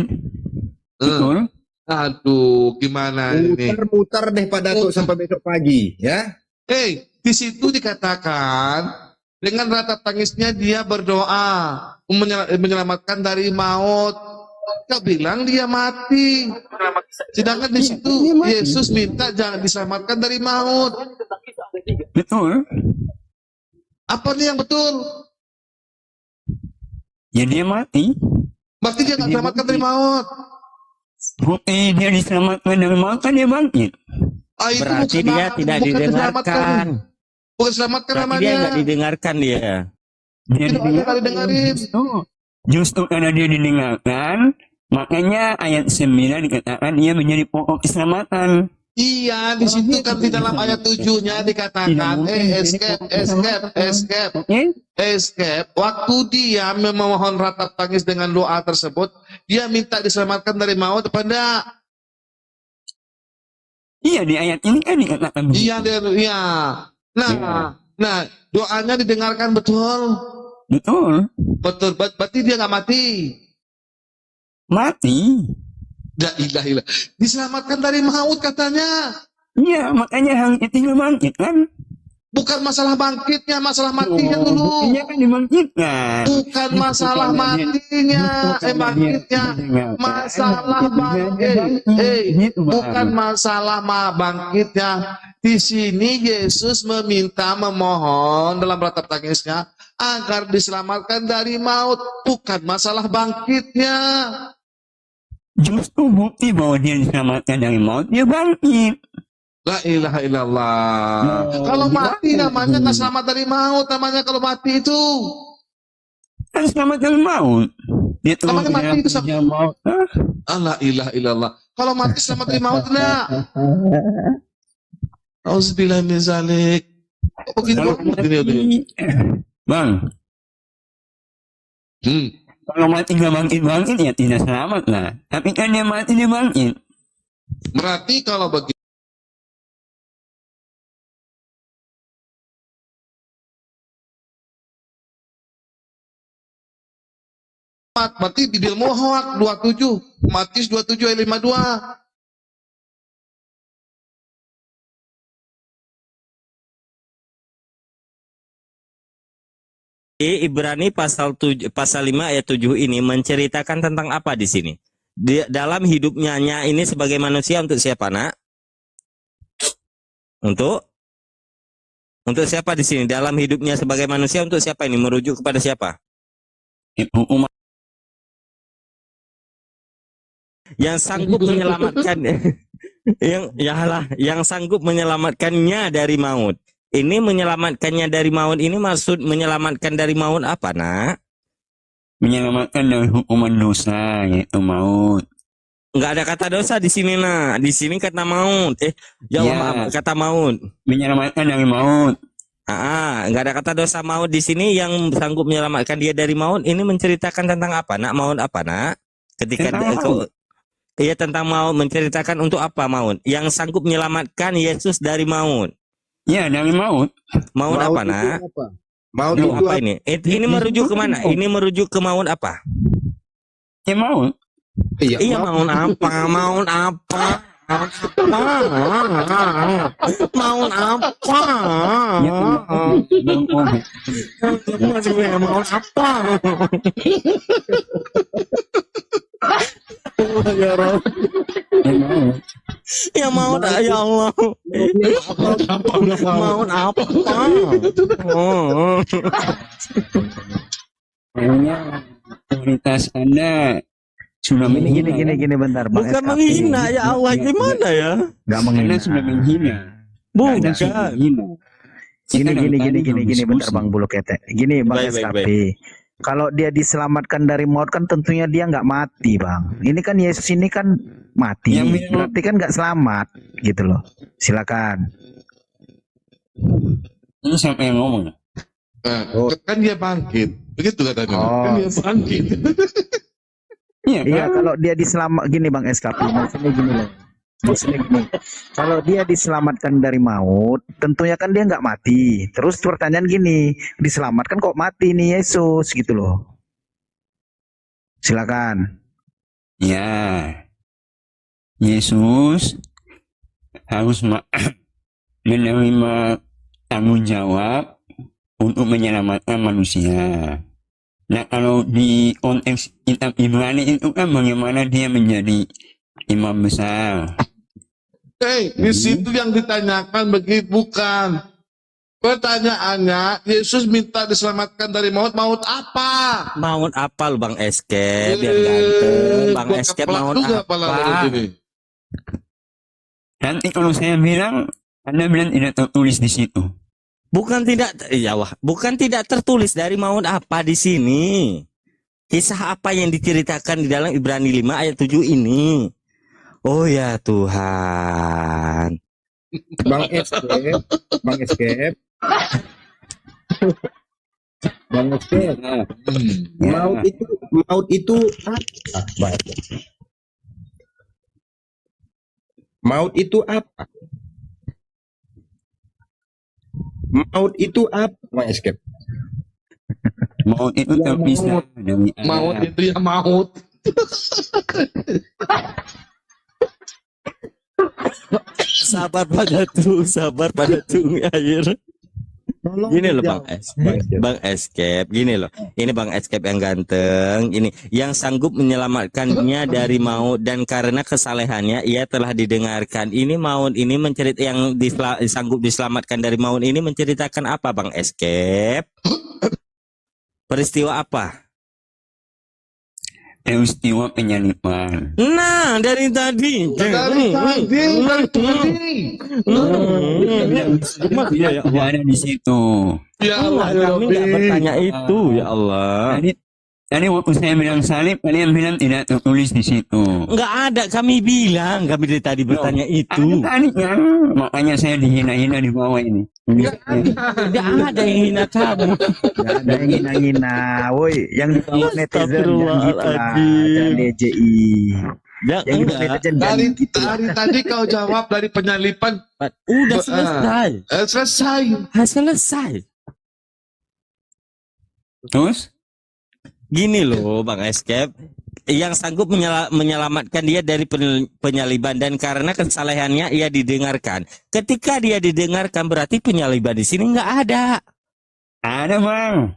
betul. Aduh, gimana ini? Muter-muter deh Pak Datuk sampai besok pagi, ya. Di situ dikatakan dengan ratap tangisnya dia berdoa menyelamatkan dari maut. Kau bilang dia mati. Sedangkan di situ Yesus minta jangan diselamatkan dari maut. Betul. Apa nih yang betul? Ya dia mati. Berarti dia nggak diselamatkan dari maut. Dia diselamatkan dari maut kan dia bangkit. Berarti dia tidak didengarkan. Bukan selamatkan Berarti namanya. dia nggak didengarkan dia. Dia nggak didengarin. Justru karena dia didengarkan, makanya ayat 9 dikatakan dia menjadi pokok keselamatan. Iya, di situ kan di dalam ayat 7-nya dikatakan, escape. Waktu dia memohon ratap tangis dengan doa tersebut, dia minta diselamatkan dari maut pada. Iya, di ayat ini kan dikatakan. Iya. Nah, doanya didengarkan betul. Betul. Berarti dia nggak mati. Mati. La ilaha illallah. Diselamatkan dari maut katanya. Iya, makanya hal itu bangkit kan. Bukan masalah bangkitnya, masalah matinya dulu. Buktinya kan dibangkitkan. Bukan masalah matinya, bangkitnya. Masalah bukan masalah bangkitnya. Di sini Yesus memohon dalam ratap tangisnya agar diselamatkan dari maut, bukan masalah bangkitnya. Justru bukti bahwa dia diselamatkan dari maut, dia bangkit. La ilaha illallah. Kalau mati namanya nggak selamat dari maut, namanya kalau mati itu. Kan selamat dari maut. Dia namanya mati itu sama maut. La ilaha illallah. Kalau mati selamat dari maut enggak? Auzubillah min zalik. Bang. Kalau mati nggak bangkit ya tidak selamat lah. Tapi kan dia mati dia bangkit. Berarti kalau begitu berarti di Bible hoak 27, Matius 27 ayat 52. Ibrani pasal 5 ayat 7 ini menceritakan tentang apa di sini? Dalam hidupnya ini sebagai manusia untuk siapa, Nak? Untuk siapa di sini? Dalam hidupnya sebagai manusia untuk siapa ini? Merujuk kepada siapa? Yang sanggup menyelamatkan yang sanggup menyelamatkannya dari maut. Ini menyelamatkannya dari maut ini maksud menyelamatkan dari maut apa, Nak? Menyelamatkan dari hukuman dosa, yaitu maut. Enggak ada kata dosa di sini, Nak. Di sini kata maut. Kata maut. Menyelamatkan dari maut. Enggak ada kata dosa maut di sini. Yang sanggup menyelamatkan dia dari maut ini menceritakan tentang apa, Nak? Maut apa, Nak? Ketika iya, tentang maut, menceritakan untuk apa maut? Yang sanggup menyelamatkan Yesus dari maut. Ya, dari maut. Maut apa, Nak? Maut itu apa ini? Ini merujuk ke mana? Ini merujuk ke maut apa? Ya maut. Iya, maut apa? Maut apa? Maut apa? Maut apa? Ya maut. Ya maut ya Allah. Maut apa? Oh. Kayaknya prioritas Anda sudah Gini bentar Bang Bukan SKP. menghina ya Allah, gimana ya? Nggak Anda menghina. sudah menghina. Anda sudah Bukan. menghina. Kita dari tadi belum Gini bentar diskusi. Bang Bulu Ketek. Gini Bang Baik, baik, SKP. baik. Kalau dia diselamatkan dari maut kan tentunya dia nggak mati Bang. Ini kan Yesus ini kan mati, Yang bilang- berarti kan nggak selamat gitu loh. Silakan. Ini siapa yang ngomong? Nah, kan dia bangkit. Begitu katanya. Oh. Kan dia bangkit. Iya, Iya kan? kalau dia diselamat gini Bang SKP maksudnya gini loh. Maksudnya gini, kalau dia diselamatkan dari maut, tentunya kan dia nggak mati. Terus pertanyaan gini, diselamatkan kok mati nih Yesus gitu loh. Silakan. Ya, Yesus harus menerima tanggung jawab untuk menyelamatkan manusia. Nah, kalau di konteks kitab Ibrani itu kan bagaimana dia menjadi imam besar. Di situ yang ditanyakan begitu bukan. Pertanyaannya, Yesus minta diselamatkan dari maut. Maut apa? Maut apa lu Bang Escape yang ganteng? Bang Gua Escape keplak maut juga pala lu apa? begini. Nanti kalau saya bilang, Anda bilang tidak tertulis di situ. Bukan tidak tertulis dari maut apa di sini. Kisah apa yang diceritakan di dalam Ibrani 5 ayat 7 ini? Oh ya Tuhan. Bang Escape, Bang Escape, Bang Escape. Maut itu apa? Maut itu apa? Maut itu apa, Bang Escape? Maut itu terpisah dari Maut itu ya maut. Sabar pada tuh air. Gini loh Bang Escape, gini loh. Ini Bang Escape yang ganteng, ini yang sanggup menyelamatkannya dari maut dan karena kesalehannya ia telah didengarkan. Ini maut ini sanggup diselamatkan dari maut ini menceritakan apa Bang Escape? Peristiwa apa? peristiwa penyaliban. Nah, dari tadi. Tidak ada di situ. Ya Allah, ya Kami nggak Rabbi. bertanya itu, ya Allah. Tadi waktu saya bilang salib, kalian bilang tidak tertulis di situ. Nggak ada, kami dari tadi bertanya itu. Tadi kan, makanya saya dihina-hina di bawah ini. Tidak ada yang hina kamu. Nggak ada yang ngina-ngina. Woi, yang di bawah netizen jangan gitu lah. Jangan DJI. Ya, Yang di bawah netizen jangan Dari gitu lah. tadi kau jawab dari penyalipan. Udah selesai. Selesai. Terus? Gini loh Bang Escape, yang sanggup menyelamatkan dia dari penyaliban dan karena kesalehannya ia didengarkan. Ketika dia didengarkan berarti penyaliban di sini nggak ada. Ada Bang.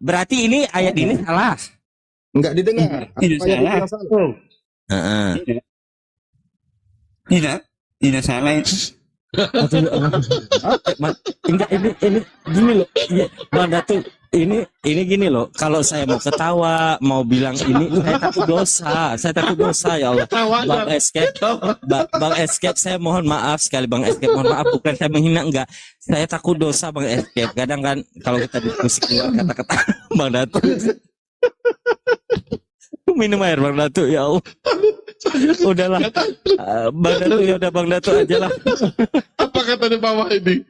Berarti ini ayat ini salah. Enggak didengar. Tidak Ayat salah. itu salah. Tidak salah itu. Enggak ini gini loh. Bang Datu, ini gini loh. Kalau saya mau ketawa, mau bilang ini saya takut dosa ya Allah. Bang Escape saya mohon maaf sekali Bang Escape, mohon maaf bukan saya menghina enggak. Saya takut dosa Bang Escape. Kadang kan kalau kita diskusi keluar kata-kata Bang Datu. Minum air Bang Datu ya Allah. Udahlah. Bang Datu ya udah Bang Datu aja lah. Apa kata di bawah ini?